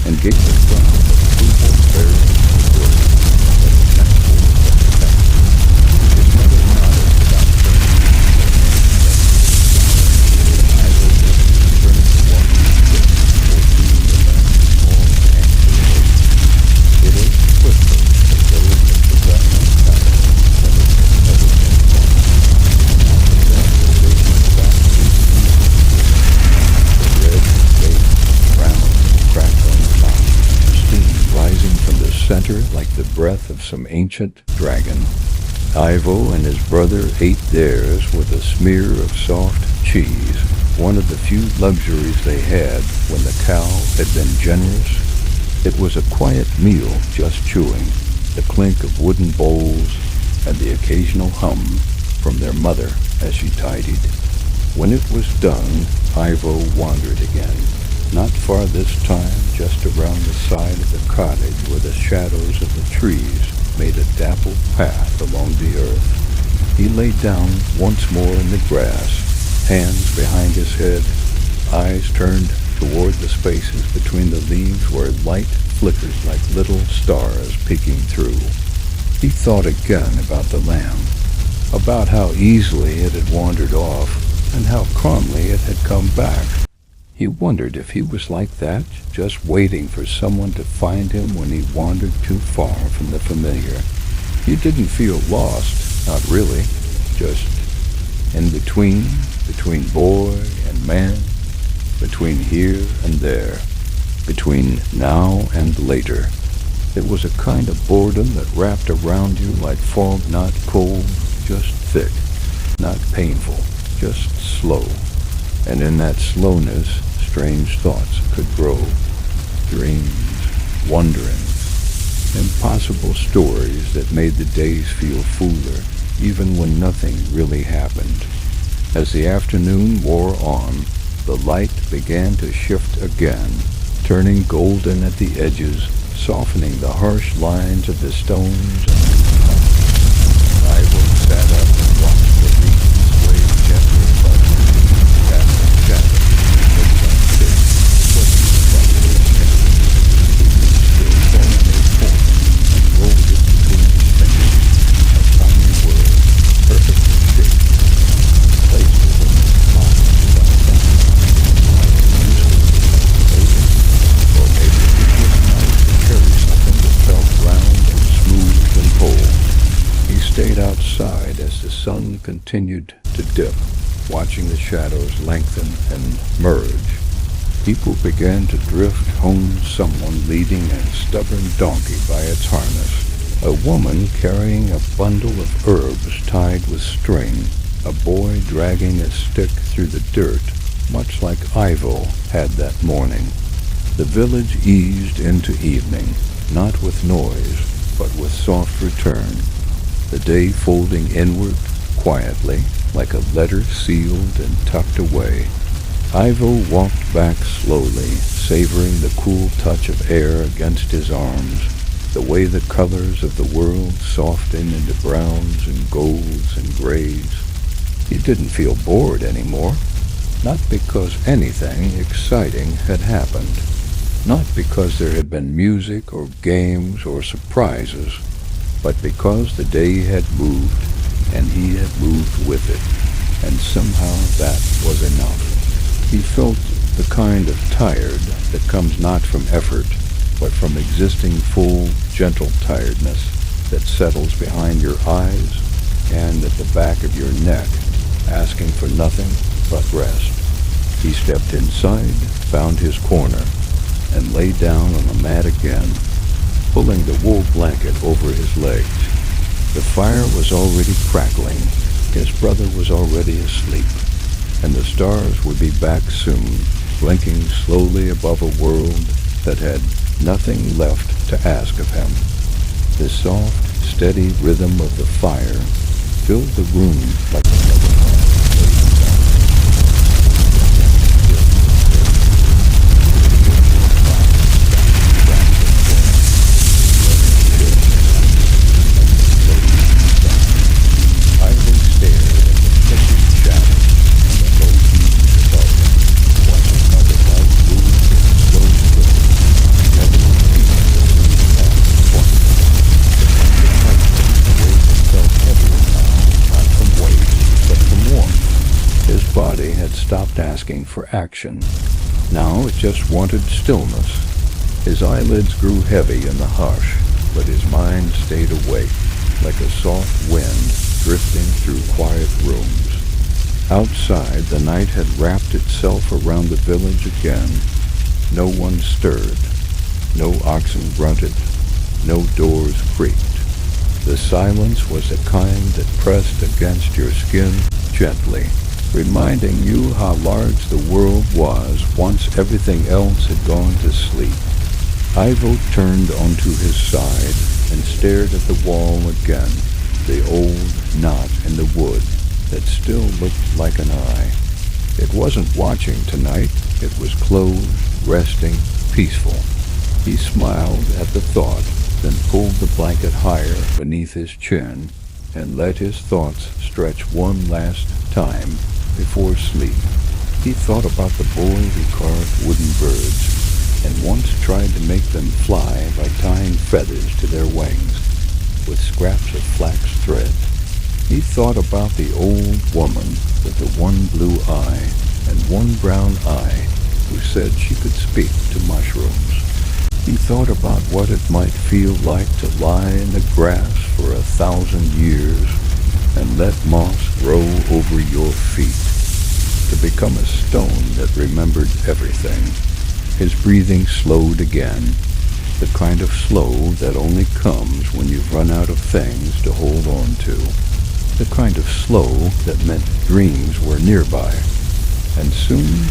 S1: and gave the frown of approval buried in the wood. His mother nodded without turning. Ivo lifted, turning to walk quick, holding the lamb's small hand to the lake. It ate quickly, as though it had forgotten its power, that it had never been born. Then they went back to the red, baked, brown, cracked on the top, steam rising from the center like the breath of some ancient dragon. Ivo and his brother ate theirs with a smear of soft cheese, one of the few luxuries they had when the cow had been generous. It was a quiet meal, just chewing, the clink of wooden bowls, and the occasional hum from their mother as she tidied. When it was done, Ivo wandered again. Not far this time, just around the side of the cottage where the shadows of the trees made a dappled path along the earth. He lay down once more in the grass, hands behind his head, eyes turned toward the spaces between the leaves where light flickered like little stars peeking through. He thought again about the lamb, about how easily it had wandered off, and how calmly it had come back. He wondered if he was like that, just waiting for someone to find him when he wandered too far from the familiar. He didn't feel lost, not really, just in between boy and man, between here and there, between now and later. It was a kind of boredom that wrapped around you like fog, not cold, just thick, not painful, just slow. And in that slowness, strange thoughts could grow, dreams, wonderings, impossible stories that made the days feel fuller, even when nothing really happened. As the afternoon wore on, the light began to shift again, turning golden at the edges, softening the harsh lines of the stones and the tops. Ivo sat up and watched the leaves sway gently above him, casting shadows that looked like fish swimming from his head. He reached for a foreign form and rolled it between his fingers, a tiny word, perfectly shaped, placed within his pocket without thinking, like useful for calculation, or maybe it was just nice to carry something that felt round and smooth and whole. He stayed outside as the sun continued to dip, watching the shadows lengthen and merge. People began to drift home, someone leading a stubborn donkey by its harness, a woman carrying a bundle of herbs tied with string, a boy dragging a stick through the dirt, much like Ivo had that morning. The village eased into evening, not with noise, but with soft return, the day folding inward quietly like a letter sealed and tucked away. Ivo walked back slowly, savoring the cool touch of air against his arms, the way the colors of the world soften into browns and golds and grays. He didn't feel bored anymore, not because anything exciting had happened, not because there had been music or games or surprises, but because the day had moved and he had moved with it, and somehow that was enough. He felt the kind of tired that comes not from effort, but from existing full, gentle tiredness that settles behind your eyes and at the back of your neck, asking for nothing but rest. He stepped inside, found his corner, and lay down on the mat again, pulling the wool blanket over his legs. The fire was already crackling, his brother was already asleep, and the stars would be back soon, blinking slowly above a world that had nothing left to ask of him. The soft, steady rhythm of the fire filled the room like a lullaby. Stopped asking for action. Now it just wanted stillness. His eyelids grew heavy in the hush, but his mind stayed awake, like a soft wind drifting through quiet rooms. Outside, the night had wrapped itself around the village again. No one stirred. No oxen grunted. No doors creaked. The silence was the kind that pressed against your skin gently, reminding you how large the world was once everything else had gone to sleep. Ivo turned onto his side and stared at the wall again, the old knot in the wood that still looked like an eye. It wasn't watching tonight, it was closed, resting, peaceful. He smiled at the thought, then pulled the blanket higher beneath his chin and let his thoughts stretch one last time before sleep. He thought about the boy who carved wooden birds and once tried to make them fly by tying feathers to their wings with scraps of flax thread. He thought about the old woman with the one blue eye and one brown eye who said she could speak to mushrooms. He thought about what it might feel like to lie in the grass for 1,000 years and let moss grow over your feet, to become a stone that remembered everything. His breathing slowed again, the kind of slow that only comes when you've run out of things to hold on to, the kind of slow that meant dreams were nearby, and soon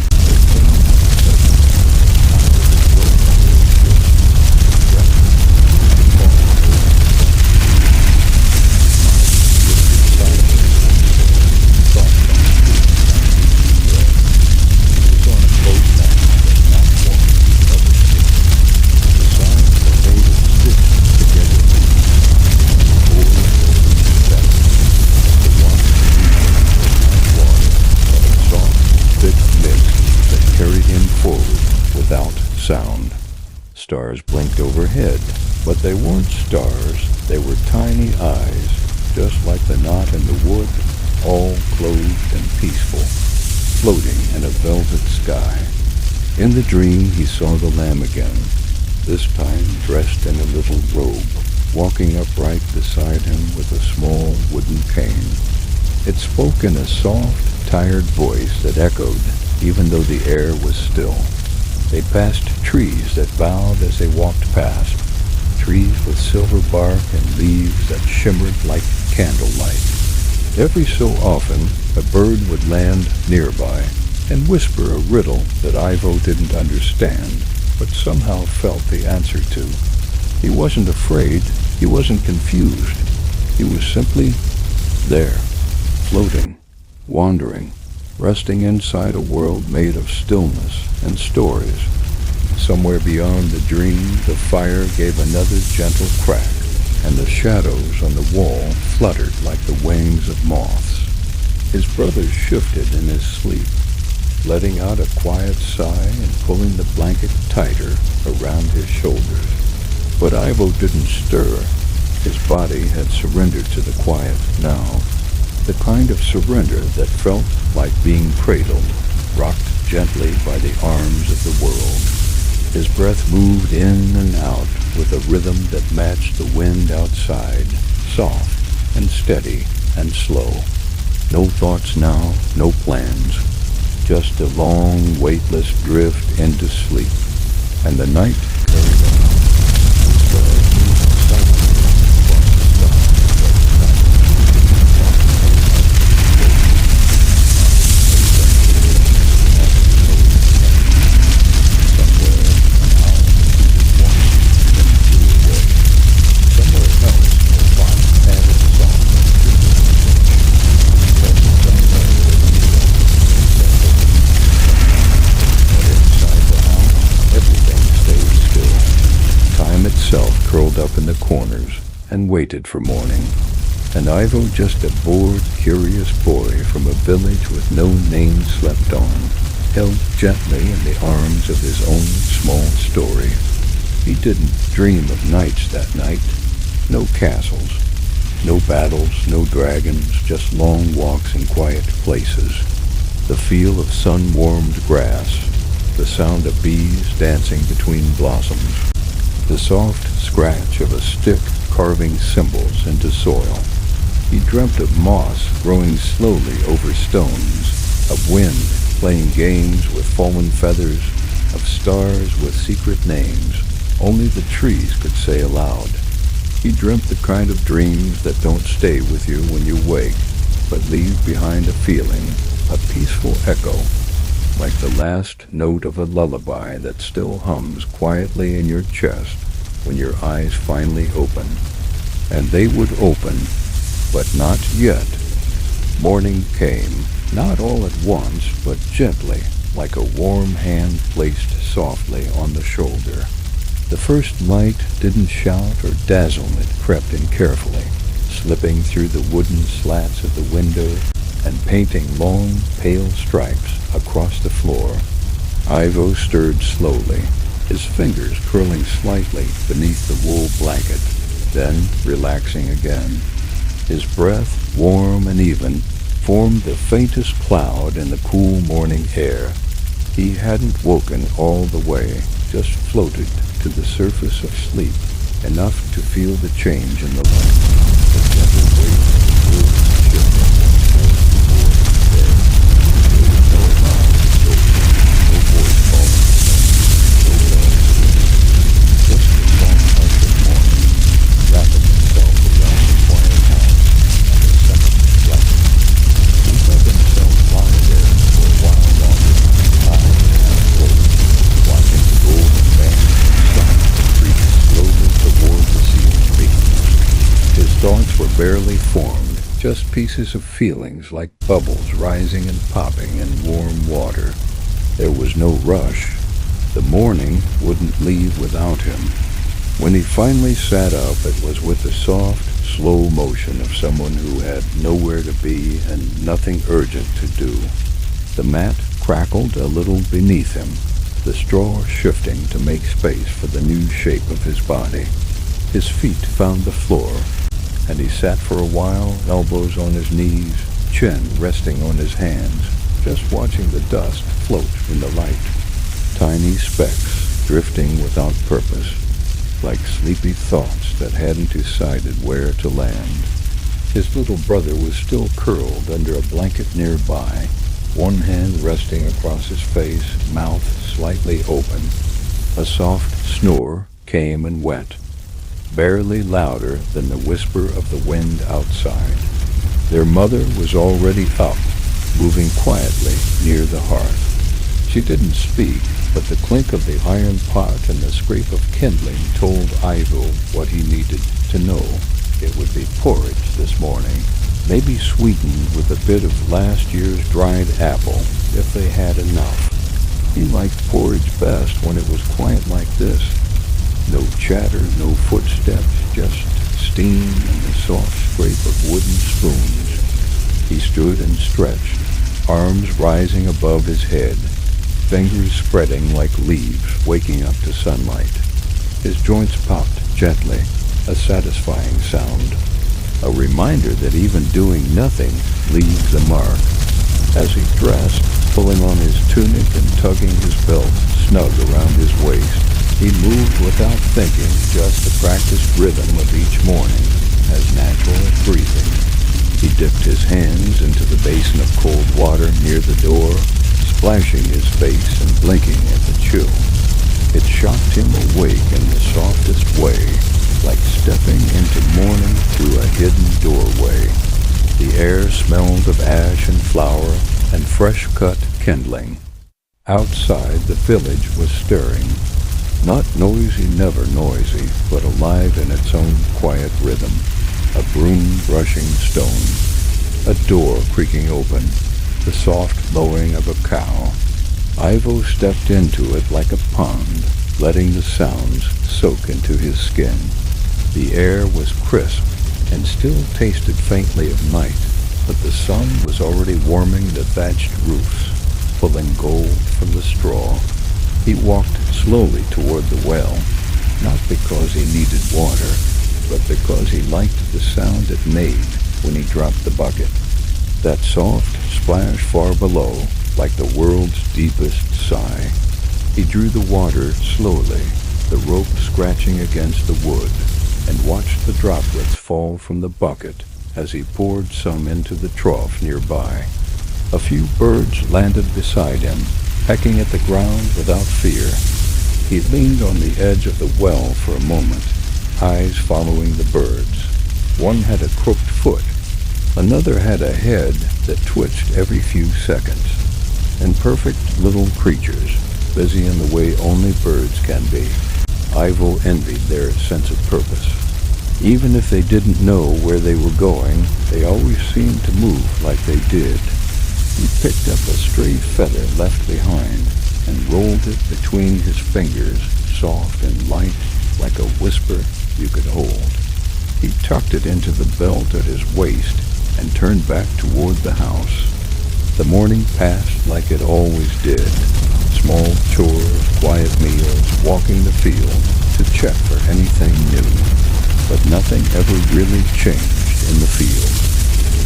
S1: sound. Stars blinked overhead, but they weren't stars. They were tiny eyes, just like the knot in the wood, all closed and peaceful, floating in a velvet sky. In the dream, he saw the lamb again, this time dressed in a little robe, walking upright beside him with a small wooden cane. It spoke in a soft, tired voice that echoed, even though the air was still. They passed trees that bowed as they walked past, trees with silver bark and leaves that shimmered like candlelight. Every so often, a bird would land nearby and whisper a riddle that Ivo didn't understand, but somehow felt the answer to. He wasn't afraid. He wasn't confused. He was simply there, floating, wandering, resting inside a world made of stillness and stories. Somewhere beyond the dream, the fire gave another gentle crack, and the shadows on the wall fluttered like the wings of moths. His brother shifted in his sleep, letting out a quiet sigh and pulling the blanket tighter around his shoulders. But Ivo didn't stir. His body had surrendered to the quiet now, the kind of surrender that felt like being cradled, rocked gently by the arms of the world. His breath moved in and out with a rhythm that matched the wind outside, soft and steady and slow. No thoughts now, no plans, just a long, weightless drift into sleep. And the night carried on. The stars moved silently across the sky, curled up in the corners and waited for morning. And Ivo, just a bored, curious boy from a village with no name slept on, held gently in the arms of his own small story. He didn't dream of knights that night. No castles, no battles, no dragons, just long walks in quiet places. The feel of sun-warmed grass, the sound of bees dancing between blossoms, the soft scratch of a stick carving symbols into soil. He dreamt of moss growing slowly over stones, of wind playing games with fallen feathers, of stars with secret names only the trees could say aloud. He dreamt the kind of dreams that don't stay with you when you wake, but leave behind a feeling, a peaceful echo, like the last note of a lullaby that still hums quietly in your chest when your eyes finally open. And they would open, but not yet. Morning came, not all at once, but gently, like a warm hand placed softly on the shoulder. The first light didn't shout or dazzle, it crept in carefully, slipping through the wooden slats of the window and painting long, pale stripes across the floor. Ivo stirred slowly, his fingers curling slightly beneath the wool blanket, then relaxing again. His breath, warm and even, formed the faintest cloud in the cool morning air. He hadn't woken all the way, just floated to the surface of sleep, enough to feel the change in the light, the gentle weight of the world shifting once more toward the day. There was no alarm, no wind, no voice calling, no bells ringing, just the soft hush of morning, wrapping itself around the quiet house and the second flight. He let himself lie there for a while longer, eyes half closed, watching the golden band creep slowly toward the ceiling beams. His thoughts were barely formed, just pieces of feelings like bubbles rising and popping in warm water. There was no rush. The morning wouldn't leave without him. When he finally sat up, it was with the soft, slow motion of someone who had nowhere to be and nothing urgent to do. The mat crackled a little beneath him, the straw shifting to make space for the new shape of his body. His feet found the floor, and he sat for a while, elbows on his knees, chin resting on his hands, just watching the dust float in the light. Tiny specks drifting without purpose, like sleepy thoughts that hadn't decided where to land. His little brother was still curled under a blanket nearby, one hand resting across his face, mouth slightly open. A soft snore came and went, barely louder than the whisper of the wind outside. Their mother was already up, moving quietly near the hearth. She didn't speak, but the clink of the iron pot and the scrape of kindling told Ivo what he needed to know. It would be porridge this morning, maybe sweetened with a bit of last year's dried apple, if they had enough. He liked porridge best when it was quiet like this. No chatter, no footsteps, just steam and the soft scrape of wooden spoons. He stood and stretched, arms rising above his head, fingers spreading like leaves waking up to sunlight. His joints popped gently, a satisfying sound, a reminder that even doing nothing leaves a mark. As he dressed, pulling on his tunic and tugging his belt snug around his waist, he moved without thinking, just the practiced rhythm of each morning, as natural as breathing. He dipped his hands into the basin of cold water near the door, splashing his face and blinking at the chill. It shocked him awake in the softest way, like stepping into morning through a hidden doorway. The air smelled of ash and flour and fresh-cut kindling. Outside, the village was stirring. Not noisy, never noisy, but alive in its own quiet rhythm. A broom brushing stone, a door creaking open, the soft lowing of a cow. Ivo stepped into it like a pond, letting the sounds soak into his skin. The air was crisp and still tasted faintly of night, but the sun was already warming the thatched roofs, pulling gold from the straw. He walked slowly toward the well, not because he needed water, but because he liked the sound it made when he dropped the bucket. That soft splash far below, like the world's deepest sigh. He drew the water slowly, the rope scratching against the wood, and watched the droplets fall from the bucket as he poured some into the trough nearby. A few birds landed beside him, pecking at the ground without fear. He leaned on the edge of the well for a moment, eyes following the birds. One had a crooked foot. Another had a head that twitched every few seconds. Imperfect little creatures, busy in the way only birds can be. Ivo envied their sense of purpose. Even if they didn't know where they were going, they always seemed to move like they did. He picked up a stray feather left behind and rolled it between his fingers, soft and light, like a whisper you could hold. He tucked it into the belt at his waist and turned back toward the house. The morning passed like it always did. Small chores, quiet meals, walking the field to check for anything new. But nothing ever really changed in the field.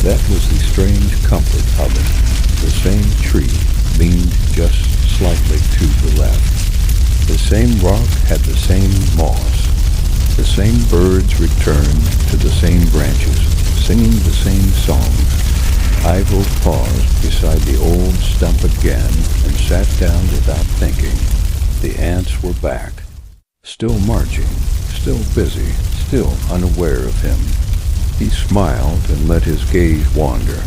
S1: That was the strange comfort of it. The same tree leaned just slightly to the left. The same rock had the same moss. The same birds returned to the same branches, singing the same songs. Ivo paused beside the old stump again and sat down without thinking. The ants were back, still marching, still busy, still unaware of him. He smiled and let his gaze wander.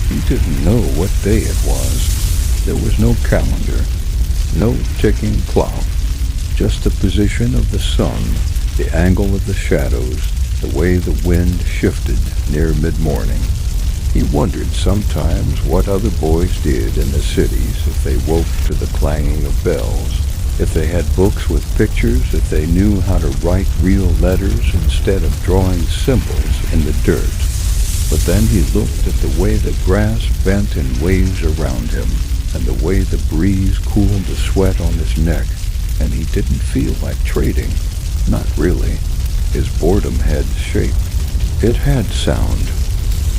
S1: He didn't know what day it was. There was no calendar, no ticking clock, just the position of the sun, the angle of the shadows, the way the wind shifted near mid-morning. He wondered sometimes what other boys did in the cities if they woke to the clanging of bells, if they had books with pictures, if they knew how to write real letters instead of drawing symbols in the dirt. But then he looked at the way the grass bent in waves around him, and the way the breeze cooled the sweat on his neck, and he didn't feel like trading. Not really. His boredom had shape. It had sound.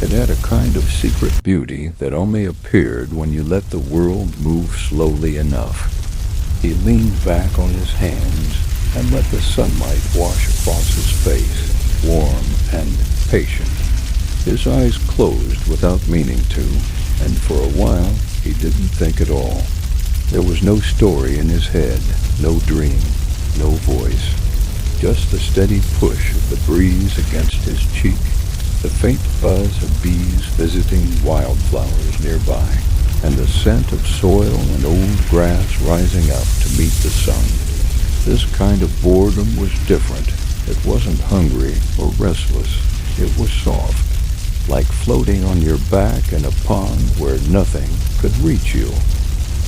S1: It had a kind of secret beauty that only appeared when you let the world move slowly enough. He leaned back on his hands and let the sunlight wash across his face, warm and patient. His eyes closed without meaning to, and for a while he didn't think at all. There was no story in his head, no dream, no voice. Just the steady push of the breeze against his cheek, the faint buzz of bees visiting wildflowers nearby. and the scent of soil and old grass rising up to meet the sun. This kind of boredom was different. It wasn't hungry or restless. It was soft, like floating on your back in a pond where nothing could reach you.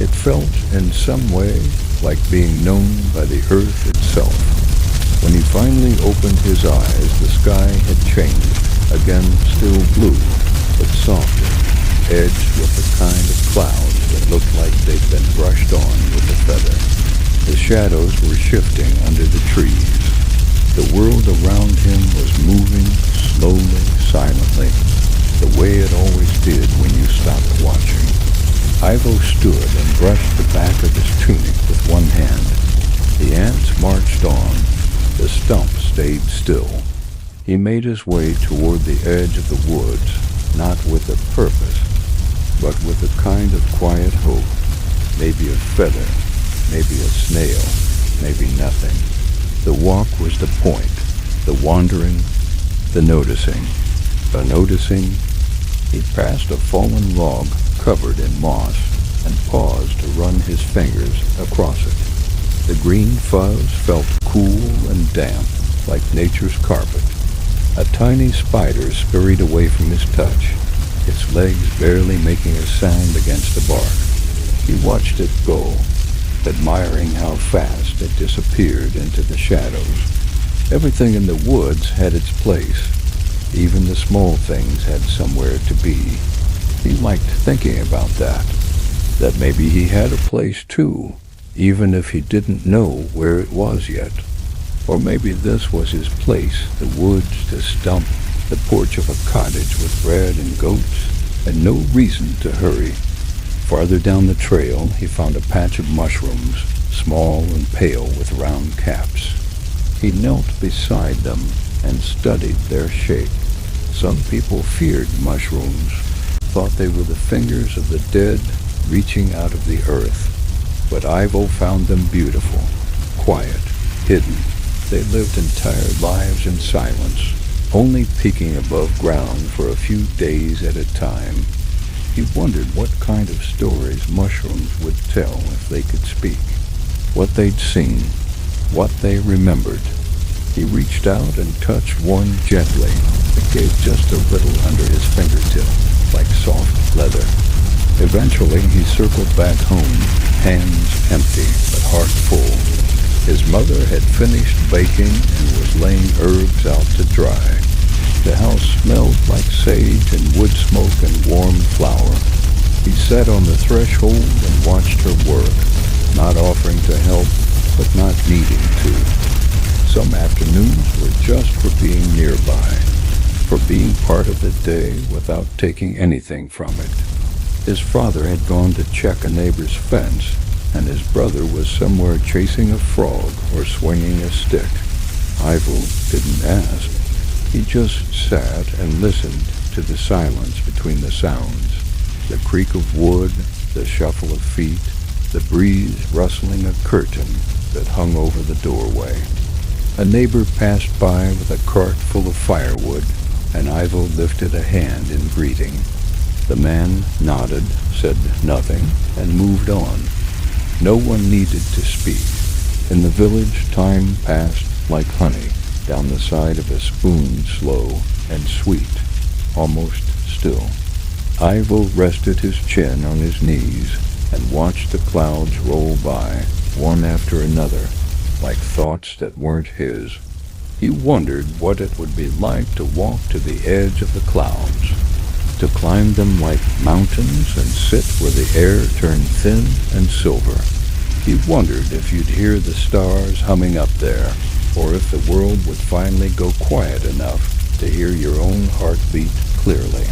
S1: It felt in some way like being known by the earth itself. When he finally opened his eyes, the sky had changed, again still blue, but softer, edged with the kind of clouds that looked like they'd been brushed on with a feather. The shadows were shifting under the trees. The world around him was moving slowly, silently, the way it always did when you stopped watching. Ivo stood and brushed the back of his tunic with one hand. The ants marched on. The stump stayed still. He made his way toward the edge of the woods, not with a purpose, but with a kind of quiet hope. Maybe a feather, maybe a snail, maybe nothing. The walk was the point, the wandering, the noticing. By noticing, he passed a fallen log covered in moss and paused to run his fingers across it. The green fuzz felt cool and damp, like nature's carpet. A tiny spider scurried away from his touch, its legs barely making a sound against the bark. He watched it go, admiring how fast it disappeared into the shadows. Everything in the woods had its place. Even the small things had somewhere to be. He liked thinking about that maybe he had a place too, even if he didn't know where it was yet. Or maybe this was his place, the woods, the stump, the porch of a cottage with bread and goats, and no reason to hurry. Farther down the trail, he found a patch of mushrooms, small and pale with round caps. He knelt beside them and studied their shape. Some people feared mushrooms, thought they were the fingers of the dead reaching out of the earth. But Ivo found them beautiful, quiet, hidden. They lived entire lives in silence, only peeking above ground for a few days at a time. He wondered what kind of stories mushrooms would tell if they could speak, what they'd seen, what they remembered. He reached out and touched one gently. It gave just a little under his fingertip, like soft leather. Eventually, he circled back home, hands empty but heart full. His mother had finished baking and was laying herbs out to dry. The house smelled like sage and wood smoke and warm flour. He sat on the threshold and watched her work, not offering to help, but not needing to. Some afternoons were just for being nearby, for being part of the day without taking anything from it. His father had gone to check a neighbor's fence, and his brother was somewhere chasing a frog or swinging a stick. Ivo didn't ask. He just sat and listened to the silence between the sounds, the creak of wood, the shuffle of feet, the breeze rustling a curtain that hung over the doorway. A neighbor passed by with a cart full of firewood, and Ivo lifted a hand in greeting. The man nodded, said nothing, and moved on. No one needed to speak. In the village, time passed like honey down the side of a spoon, slow and sweet, almost still. Ivo rested his chin on his knees and watched the clouds roll by, one after another, like thoughts that weren't his. He wondered what it would be like to walk to the edge of the clouds, to climb them like mountains and sit where the air turned thin and silver. He wondered if you'd hear the stars humming up there, or if the world would finally go quiet enough to hear your own heartbeat clearly.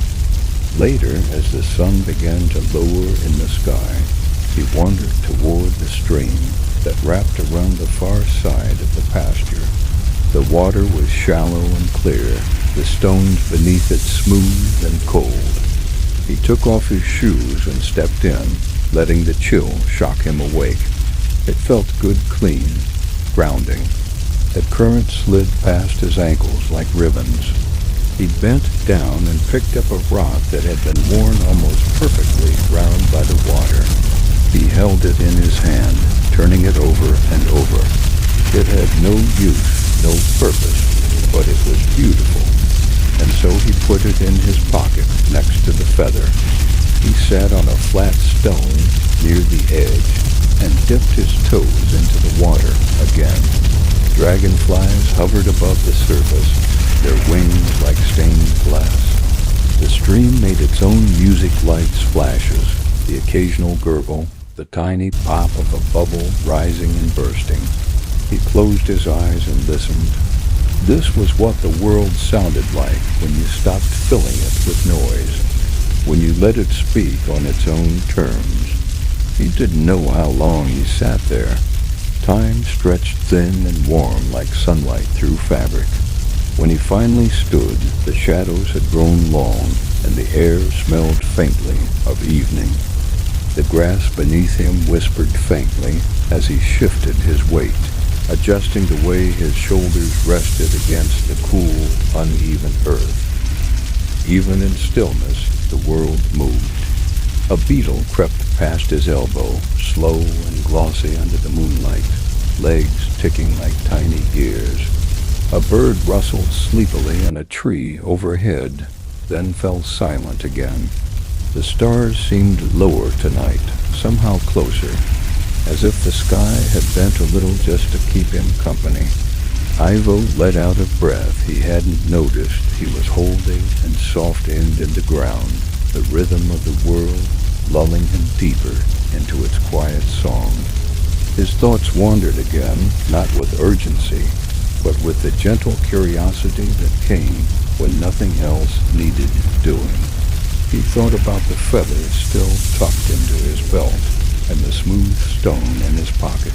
S1: Later, as the sun began to lower in the sky, he wandered toward the stream that wrapped around the far side of the pasture. The water was shallow and clear, the stones beneath it smooth and cold. He took off his shoes and stepped in, letting the chill shock him awake. It felt good, clean, grounding. The current slid past his ankles like ribbons. He bent down and picked up a rock that had been worn almost perfectly round by the water. He held it in his hand, turning it over and over. It had no use, no purpose, but it was beautiful, and so he put it in his pocket next to the feather. He sat on a flat stone near the edge and dipped his toes into the water again. Dragonflies hovered above the surface, their wings like stained glass. The stream made its own music-like splashes, the occasional gurgle, the tiny pop of a bubble rising and bursting. He closed his eyes and listened. This was what the world sounded like when you stopped filling it with noise, when you let it speak on its own terms. He didn't know how long he sat there. Time stretched thin and warm like sunlight through fabric. When he finally stood, the shadows had grown long, and the air smelled faintly of evening. The grass beneath him whispered faintly as he shifted his weight, adjusting the way his shoulders rested against the cool, uneven earth. Even in stillness, the world moved. A beetle crept past his elbow, slow and glossy under the moonlight, legs ticking like tiny gears. A bird rustled sleepily in a tree overhead, then fell silent again. The stars seemed lower tonight, somehow closer, as if the sky had bent a little just to keep him company. Ivo let out a breath he hadn't noticed he was holding and soft-inned in the ground, the rhythm of the world lulling him deeper into its quiet song. His thoughts wandered again, not with urgency, but with the gentle curiosity that came when nothing else needed doing. He thought about the feathers still tucked into his belt and the smooth stone in his pocket.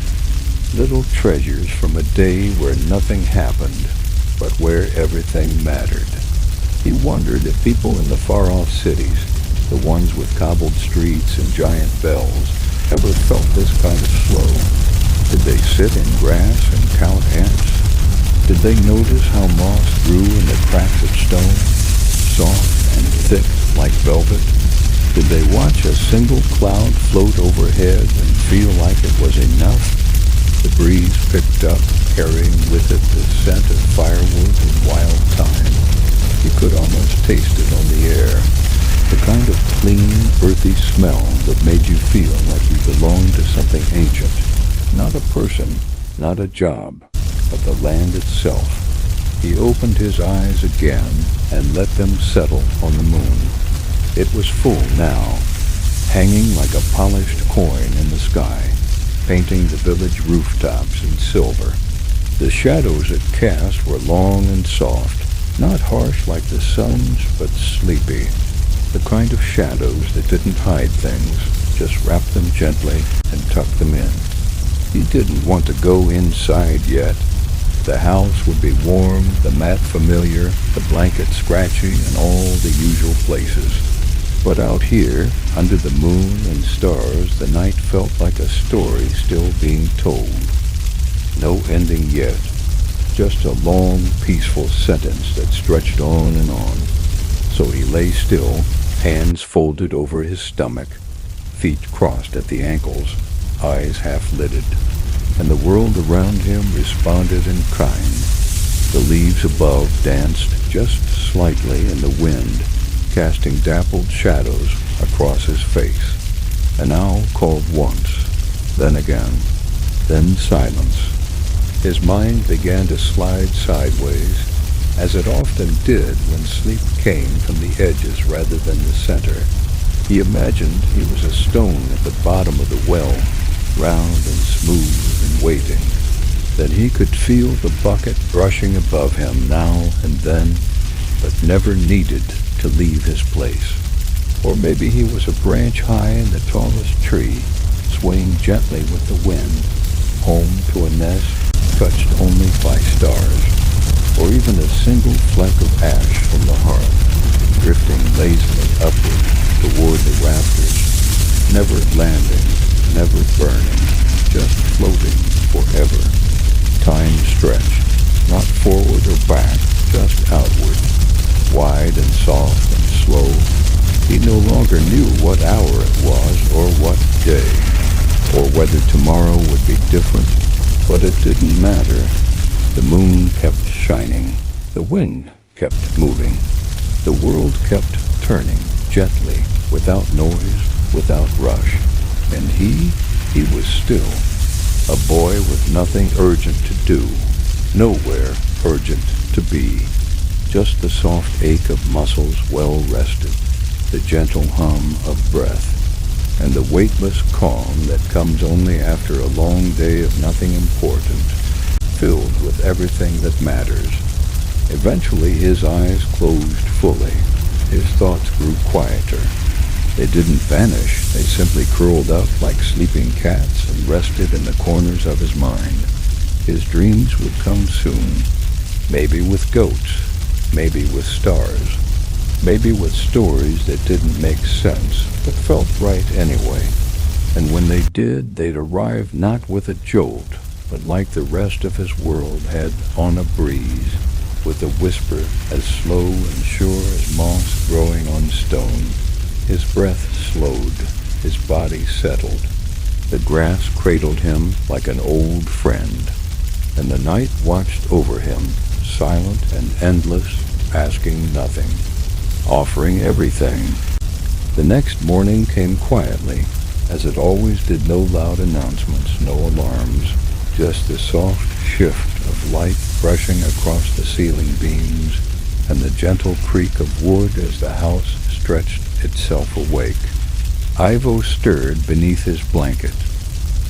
S1: Little treasures from a day where nothing happened, but where everything mattered. He wondered if people in the far-off cities, the ones with cobbled streets and giant bells, ever felt this kind of slow. Did they sit in grass and count ants? Did they notice how moss grew in the cracks of stone, soft and thick like velvet? Did they watch a single cloud float overhead and feel like it was enough? The breeze picked up, carrying with it the scent of firewood and wild thyme. You could almost taste it on the air, the kind of clean, earthy smell that made you feel like you belonged to something ancient, not a person, not a job, but the land itself. He opened his eyes again and let them settle on the moon. It was full now, hanging like a polished coin in the sky, painting the village rooftops in silver. The shadows it cast were long and soft, not harsh like the sun's, but sleepy. The kind of shadows that didn't hide things, just wrapped them gently and tucked them in. He didn't want to go inside yet. The house would be warm, the mat familiar, the blanket scratchy, and all the usual places. But out here, under the moon and stars, the night felt like a story still being told. No ending yet, just a long, peaceful sentence that stretched on and on. So he lay still, hands folded over his stomach, feet crossed at the ankles, eyes half-lidded, and the world around him responded in kind. The leaves above danced just slightly in the wind, casting dappled shadows across his face. An owl called once, then again, then silence. His mind began to slide sideways, as it often did when sleep came from the edges rather than the center. He imagined he was a stone at the bottom of the well, round and smooth and waiting, that he could feel the bucket brushing above him now and then, but never needed to leave his place. Or maybe he was a branch high in the tallest tree, swaying gently with the wind, home to a nest touched only by stars, or even a single fleck of ash from the hearth, drifting lazily upward toward the rafters, never landing, never burning, just floating forever. Time stretched, not forward or back, just outward. wide and soft and slow. He no longer knew what hour it was or what day, or whether tomorrow would be different, but it didn't matter. The moon kept shining. The wind kept moving. The world kept turning gently, without noise, without rush. And he was still. A boy with nothing urgent to do, nowhere urgent to be. Just the soft ache of muscles well rested, the gentle hum of breath, and the weightless calm that comes only after a long day of nothing important, filled with everything that matters. Eventually his eyes closed fully. His thoughts grew quieter. They didn't vanish, they simply curled up like sleeping cats and rested in the corners of his mind. His dreams would come soon, maybe with goats, maybe with stars, maybe with stories that didn't make sense, but felt right anyway. And when they did, they'd arrive not with a jolt, but like the rest of his world had on a breeze, with a whisper as slow and sure as moss growing on stone. His breath slowed, his body settled. The grass cradled him like an old friend, and the night watched over him, silent and endless, asking nothing, offering everything. The next morning came quietly, as it always did. No loud announcements, no alarms, just the soft shift of light brushing across the ceiling beams, and the gentle creak of wood as the house stretched itself awake. Ivo stirred beneath his blanket,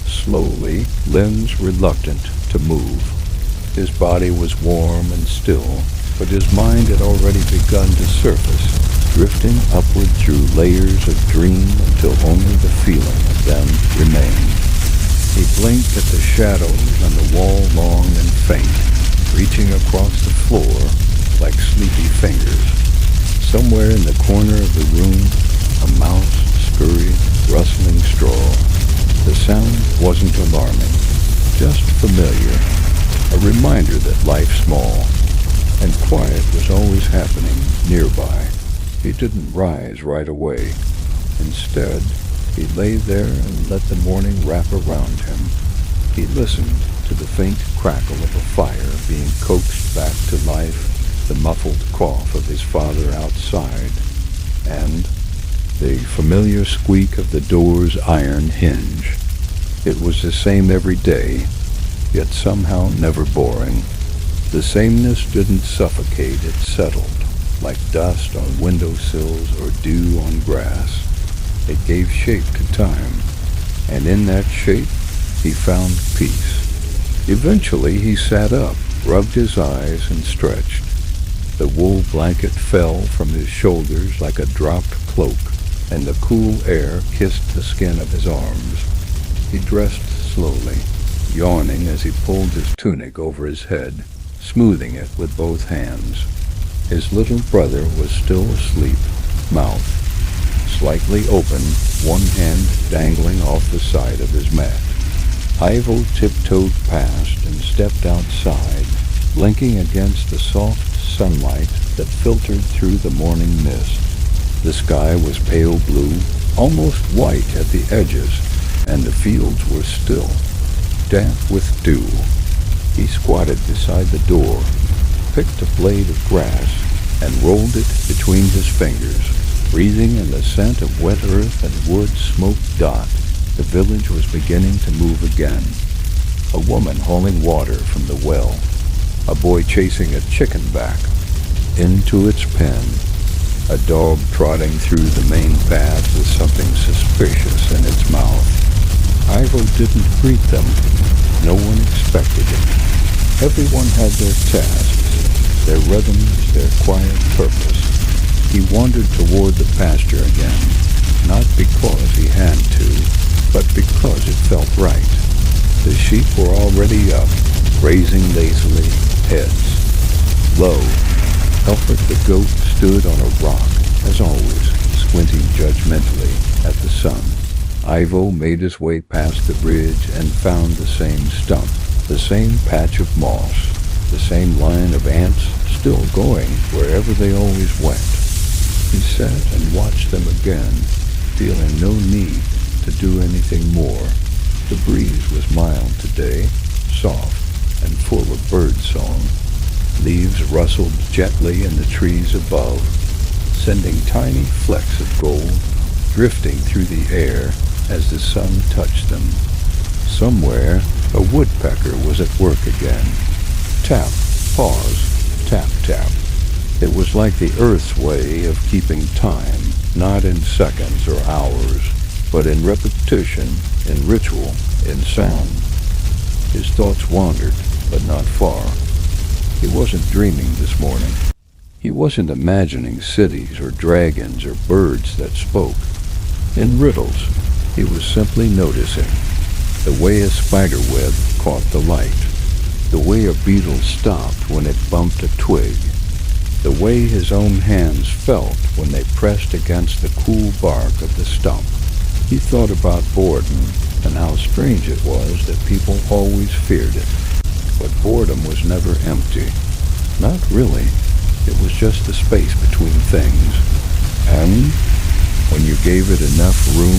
S1: slowly, limbs reluctant to move. His body was warm and still, but his mind had already begun to surface, drifting upward through layers of dream until only the feeling of them remained. He blinked at the shadows on the wall, long and faint, reaching across the floor like sleepy fingers. Somewhere in the corner of the room, a mouse scurried, rustling straw. The sound wasn't alarming, just familiar, a reminder that life's small, and quiet was always happening nearby. He didn't rise right away. Instead, he lay there and let the morning wrap around him. He listened to the faint crackle of a fire being coaxed back to life, the muffled cough of his father outside, and the familiar squeak of the door's iron hinge. It was the same every day, yet somehow never boring. The sameness didn't suffocate, it settled, like dust on windowsills or dew on grass. It gave shape to time, and in that shape he found peace. Eventually he sat up, rubbed his eyes, and stretched. The wool blanket fell from his shoulders like a dropped cloak, and the cool air kissed the skin of his arms. He dressed slowly, yawning as he pulled his tunic over his head, smoothing it with both hands. His little brother was still asleep, mouth slightly open, one hand dangling off the side of his mat. Ivo tiptoed past and stepped outside, blinking against the soft sunlight that filtered through the morning mist. The sky was pale blue, almost white at the edges, and the fields were still, damp with dew. He squatted beside the door, picked a blade of grass, and rolled it between his fingers. Breathing in the scent of wet earth and wood smoke dot, the village was beginning to move again. A woman hauling water from the well, a boy chasing a chicken back into its pen, a dog trotting through the main path with something suspicious in its mouth. Ivo didn't greet them. No one expected it. Everyone had their tasks, their rhythms, their quiet purpose. He wandered toward the pasture again, not because he had to, but because it felt right. The sheep were already up, grazing lazily, heads low. Alfred the goat stood on a rock, as always, squinting judgmentally at the sun. Ivo made his way past the bridge and found the same stump, the same patch of moss, the same line of ants still going wherever they always went. He sat and watched them again, feeling no need to do anything more. The breeze was mild today, soft and full of bird song. Leaves rustled gently in the trees above, sending tiny flecks of gold drifting through the air as the sun touched them. Somewhere, a woodpecker was at work again. Tap, pause, tap, tap. It was like the earth's way of keeping time, not in seconds or hours, but in repetition, in ritual, in sound. His thoughts wandered, but not far. He wasn't dreaming this morning. He wasn't imagining cities or dragons or birds that spoke. In riddles, he was simply noticing the way a spider web caught the light, the way a beetle stopped when it bumped a twig, the way his own hands felt when they pressed against the cool bark of the stump. He thought about boredom and how strange it was that people always feared it. But boredom was never empty. Not really. It was just the space between things. And when you gave it enough room,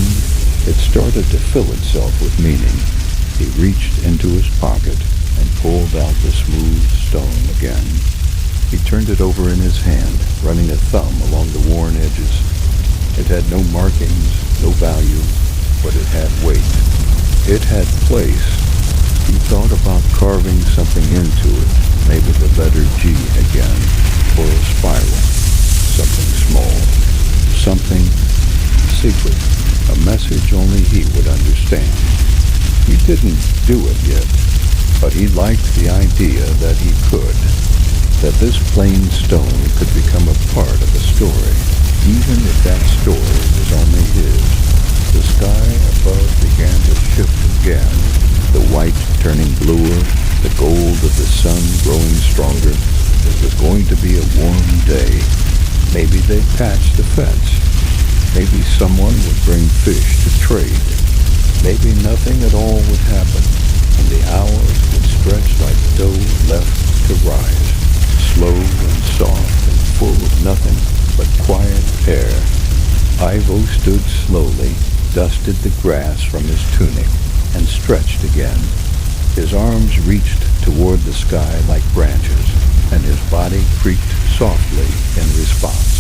S1: it started to fill itself with meaning. He reached into his pocket and pulled out the smooth stone again. He turned it over in his hand, running a thumb along the worn edges. It had no markings, no value, but it had weight. It had place. He thought about carving something into it, maybe the letter G again, or a spiral. Something small, something secret, a message only he would understand. He didn't do it yet, but he liked the idea that he could, that this plain stone could become a part of a story, even if that story was only his. The sky above began to shift again, the white turning bluer, the gold of the sun growing stronger. It was going to be a warm day. Maybe they'd patch the fence. Maybe someone would bring fish to trade. Maybe nothing at all would happen, and the hours would stretch like dough left to rise, slow and soft and full of nothing but quiet air. Ivo stood slowly, dusted the grass from his tunic, and stretched again. His arms reached toward the sky like branches, and his body creaked softly in response.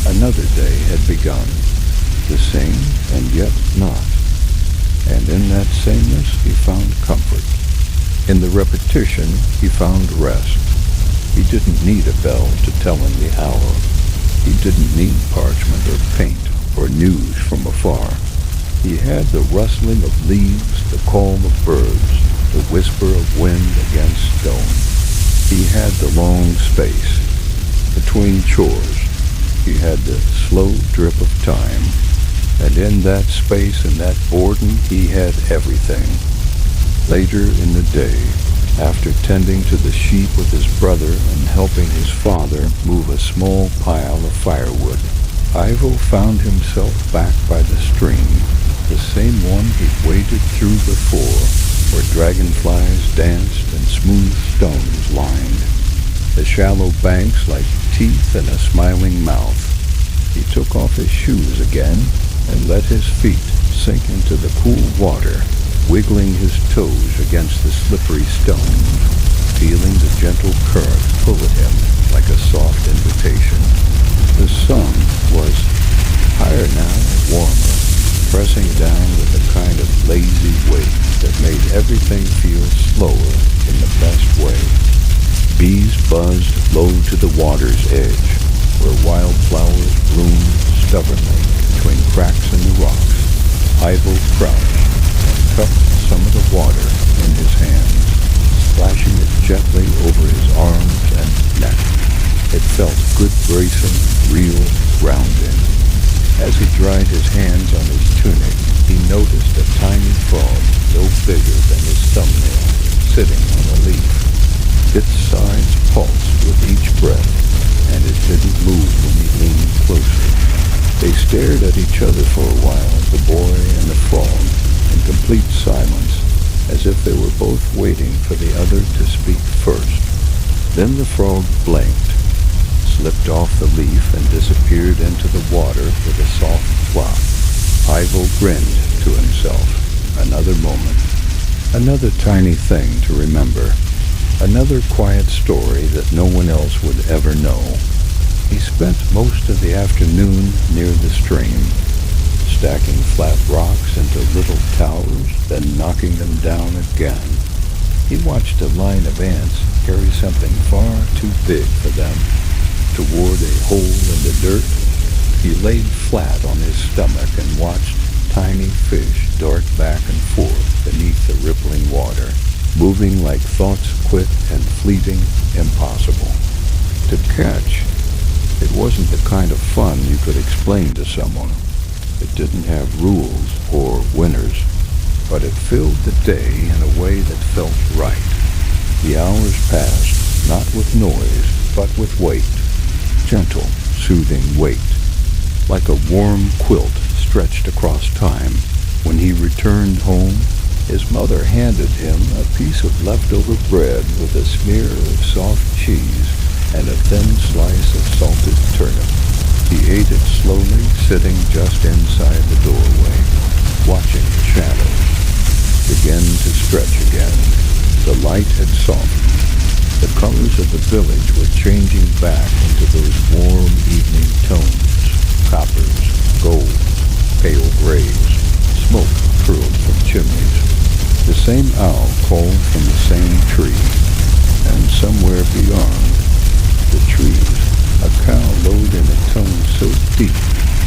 S1: Another day had begun, the same and yet not. And in that sameness he found comfort. In the repetition he found rest. He didn't need a bell to tell him the hour. He didn't need parchment or paint or news from afar. He had the rustling of leaves, the call of birds, the whisper of wind against stone. He had the long space between chores. He had the slow drip of time. And in that space and that boredom, he had everything. Later in the day, after tending to the sheep with his brother and helping his father move a small pile of firewood, Ivo found himself back by the stream, the same one he'd waded through before, where dragonflies danced and smooth stones lined, the shallow banks like teeth in a smiling mouth. He took off his shoes again and let his feet sink into the cool water, wiggling his toes against the slippery stones, feeling the gentle current pull at him like a soft invitation. The sun was higher now and warmer, pressing down with a kind of lazy weight that made everything feel slower in the best way. Bees buzzed low to the water's edge, where wildflowers bloomed stubbornly between cracks in the rocks. Ivo crouched and cupped some of the water in his hands, splashing it gently over his arms and neck. It felt good bracing, real, grounding. As he dried his hands on his tunic, he noticed a tiny frog no bigger than his thumbnail, sitting on a leaf. Its sides pulsed with each breath, and it didn't move when he leaned closer. They stared at each other for a while, the boy and the frog, in complete silence, as if they were both waiting for the other to speak first. Then the frog blinked, slipped off the leaf, and disappeared into the water with a soft plop. Ivo grinned to himself. Another moment. Another tiny thing to remember. Another quiet story that no one else would ever know. He spent most of the afternoon near the stream, stacking flat rocks into little towers, then knocking them down again. He watched a line of ants carry something far too big for them toward a hole in the dirt. He laid flat on his stomach and watched tiny fish dart back and forth beneath the rippling water, moving like thoughts quick and fleeting, impossible to catch. It wasn't the kind of fun you could explain to someone. It didn't have rules or winners, but it filled the day in a way that felt right. The hours passed, not with noise, but with weight. Gentle, soothing weight, like a warm quilt stretched across time. When he returned home, his mother handed him a piece of leftover bread with a smear of soft cheese and a thin slice of salted turnip. He ate it slowly, sitting just inside the doorway, watching the shadows begin to stretch again. The light had softened. The colors of the village were changing back into those warm evening tones, coppers, gold, pale grays. Smoke curled from chimneys. The same owl called from the same tree, and somewhere beyond the trees, a cow lowed in a tone so deep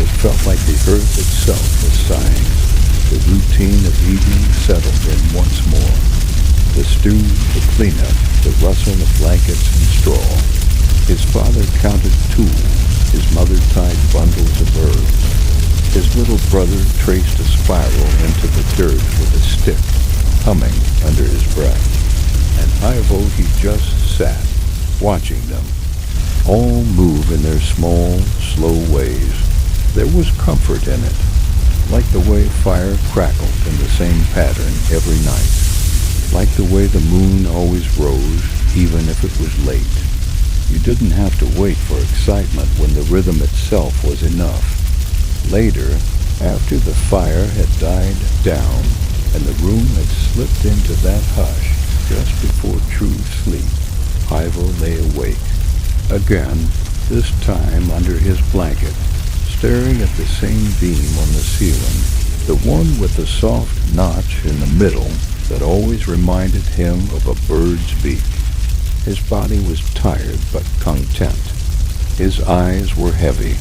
S1: it felt like the earth itself was sighing. The routine of eating settled in once more. The stew, the cleanup, the rustle of blankets and straw. His father counted tools. His mother tied bundles of herbs. His little brother traced a spiral into the dirt with a stick, humming under his breath. And Ivo, he just sat, watching them, all move in their small, slow ways. There was comfort in it, like the way fire crackled in the same pattern every night, like the way the moon always rose, even if it was late. You didn't have to wait for excitement when the rhythm itself was enough. Later, after the fire had died down and the room had slipped into that hush just before true sleep, Ivo lay awake. Again, this time under his blanket, staring at the same beam on the ceiling, the one with the soft notch in the middle that always reminded him of a bird's beak. His body was tired but content. His eyes were heavy.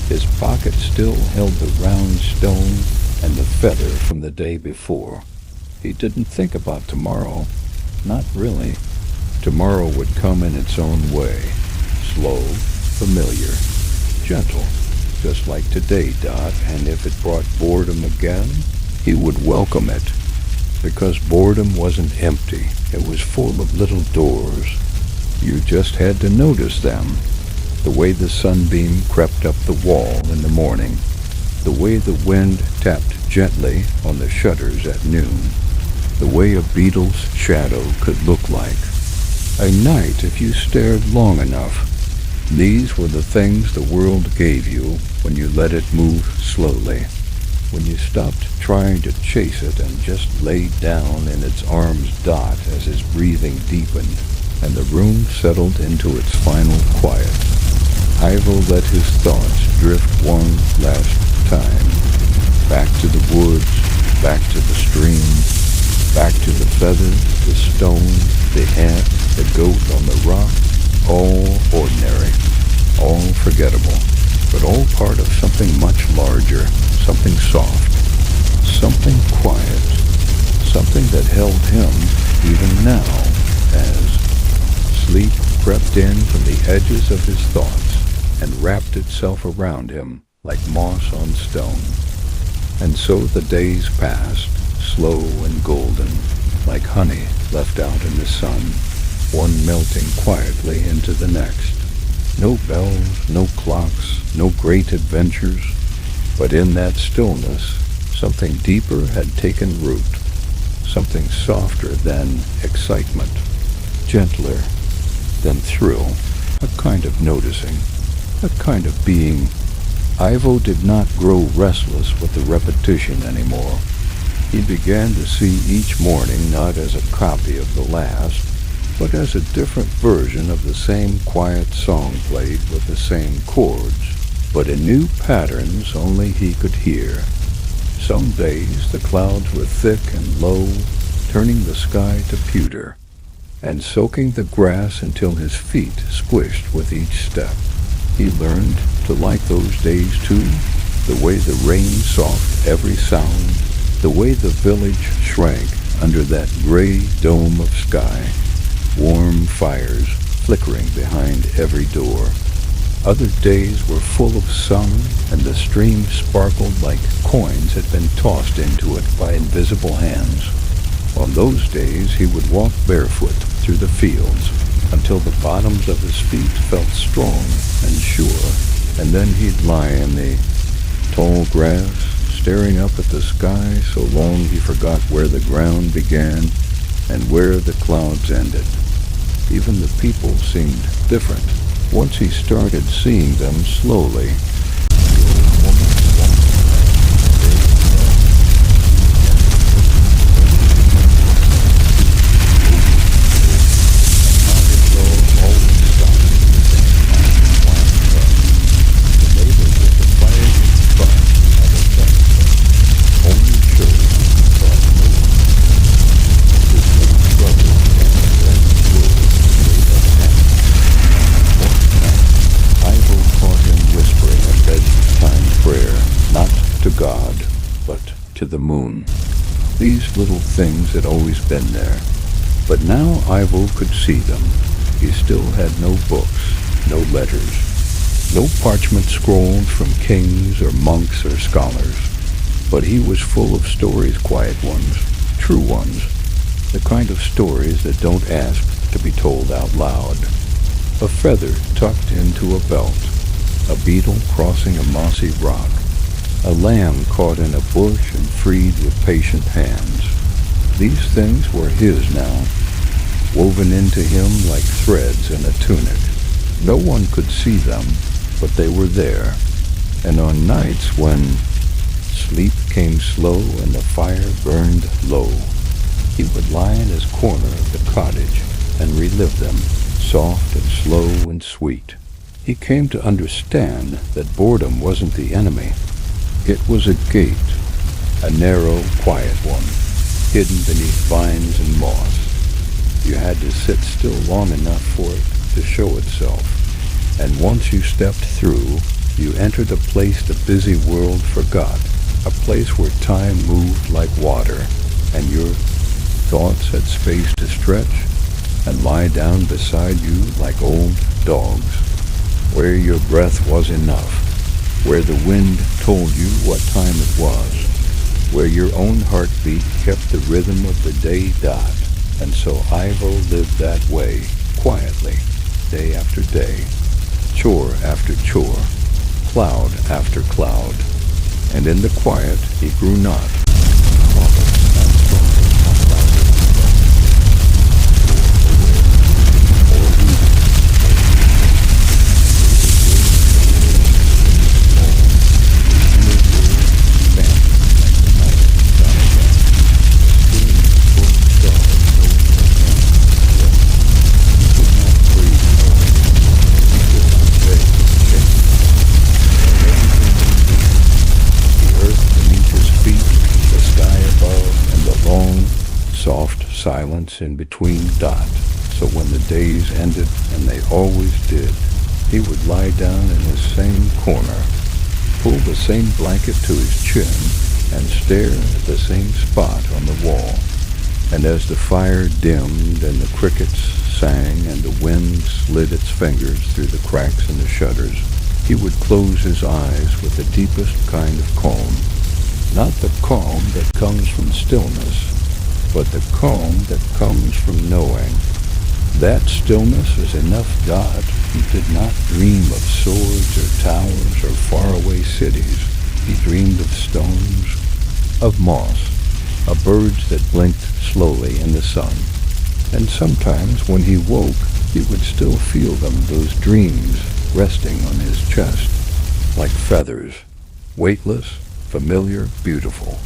S1: His pocket still held the round stone and the feather from the day before. He didn't think about tomorrow. Not really. Tomorrow would come in its own way. Slow, familiar, gentle, just like today, Dot, and if it brought boredom again, he would welcome it, because boredom wasn't empty. It was full of little doors. You just had to notice them. The way the sunbeam crept up the wall in the morning, the way the wind tapped gently on the shutters at noon, the way a beetle's shadow could look like. A night if you stared long enough. These were the things the world gave you when you let it move slowly, when you stopped trying to chase it and just laid down in its arms Dot as his breathing deepened and the room settled into its final quiet. Ivo let his thoughts drift one last time, back to the woods, back to the stream, back to the feather, the stone, the ant, the goat on the rock, all ordinary, all forgettable, but all part of something much larger, something soft, something quiet, something that held him even now as sleep crept in from the edges of his thoughts and wrapped itself around him like moss on stone. And so the days passed, slow and golden, like honey left out in the sun, one melting quietly into the next. No bells, no clocks, no great adventures, but in that stillness, something deeper had taken root, something softer than excitement, gentler, then thrill, a kind of noticing, a kind of being. Ivo did not grow restless with the repetition anymore. He began to see each morning not as a copy of the last, but as a different version of the same quiet song played with the same chords, but in new patterns only he could hear. Some days the clouds were thick and low, turning the sky to pewter, and soaking the grass until his feet squished with each step. He learned to like those days too, the way the rain soft every sound, the way the village shrank under that gray dome of sky, warm fires flickering behind every door. Other days were full of sun, and the stream sparkled like coins had been tossed into it by invisible hands. On those days he would walk barefoot through the fields until the bottoms of his feet felt strong and sure, and then he'd lie in the tall grass, staring up at the sky so long he forgot where the ground began and where the clouds ended. Even the people seemed different once he started seeing them slowly. God, but to the moon. These little things had always been there, but now Ivo could see them. He still had no books, no letters, no parchment scrolls from kings or monks or scholars, but he was full of stories, quiet ones, true ones, the kind of stories that don't ask to be told out loud. A feather tucked into a belt, a beetle crossing a mossy rock, a lamb caught in a bush and freed with patient hands. These things were his now, woven into him like threads in a tunic. No one could see them, but they were there. And on nights when sleep came slow and the fire burned low, he would lie in his corner of the cottage and relive them, soft and slow and sweet. He came to understand that boredom wasn't the enemy. It was a gate, a narrow, quiet one, hidden beneath vines and moss. You had to sit still long enough for it to show itself, and once you stepped through, you entered a place the busy world forgot, a place where time moved like water, and your thoughts had space to stretch and lie down beside you like old dogs, where your breath was enough, where the wind told you what time it was, where your own heartbeat kept the rhythm of the day dot. And so Ivo lived that way, quietly, day after day, chore after chore, cloud after cloud, and in the quiet he grew not. Silence in between dot, so when the days ended, and they always did, he would lie down in his same corner, pull the same blanket to his chin, and stare at the same spot on the wall. And as the fire dimmed and the crickets sang and the wind slid its fingers through the cracks in the shutters, he would close his eyes with the deepest kind of calm, not the calm that comes from stillness, but the calm that comes from knowing. That stillness is enough God. He did not dream of swords or towers or faraway cities. He dreamed of stones, of moss, of birds that blinked slowly in the sun. And sometimes when he woke, He would still feel them, those dreams, resting on his chest, like feathers, weightless, familiar, beautiful.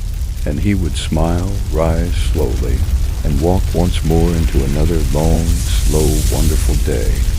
S1: And he would smile, rise slowly, and walk once more into another long, slow, wonderful day.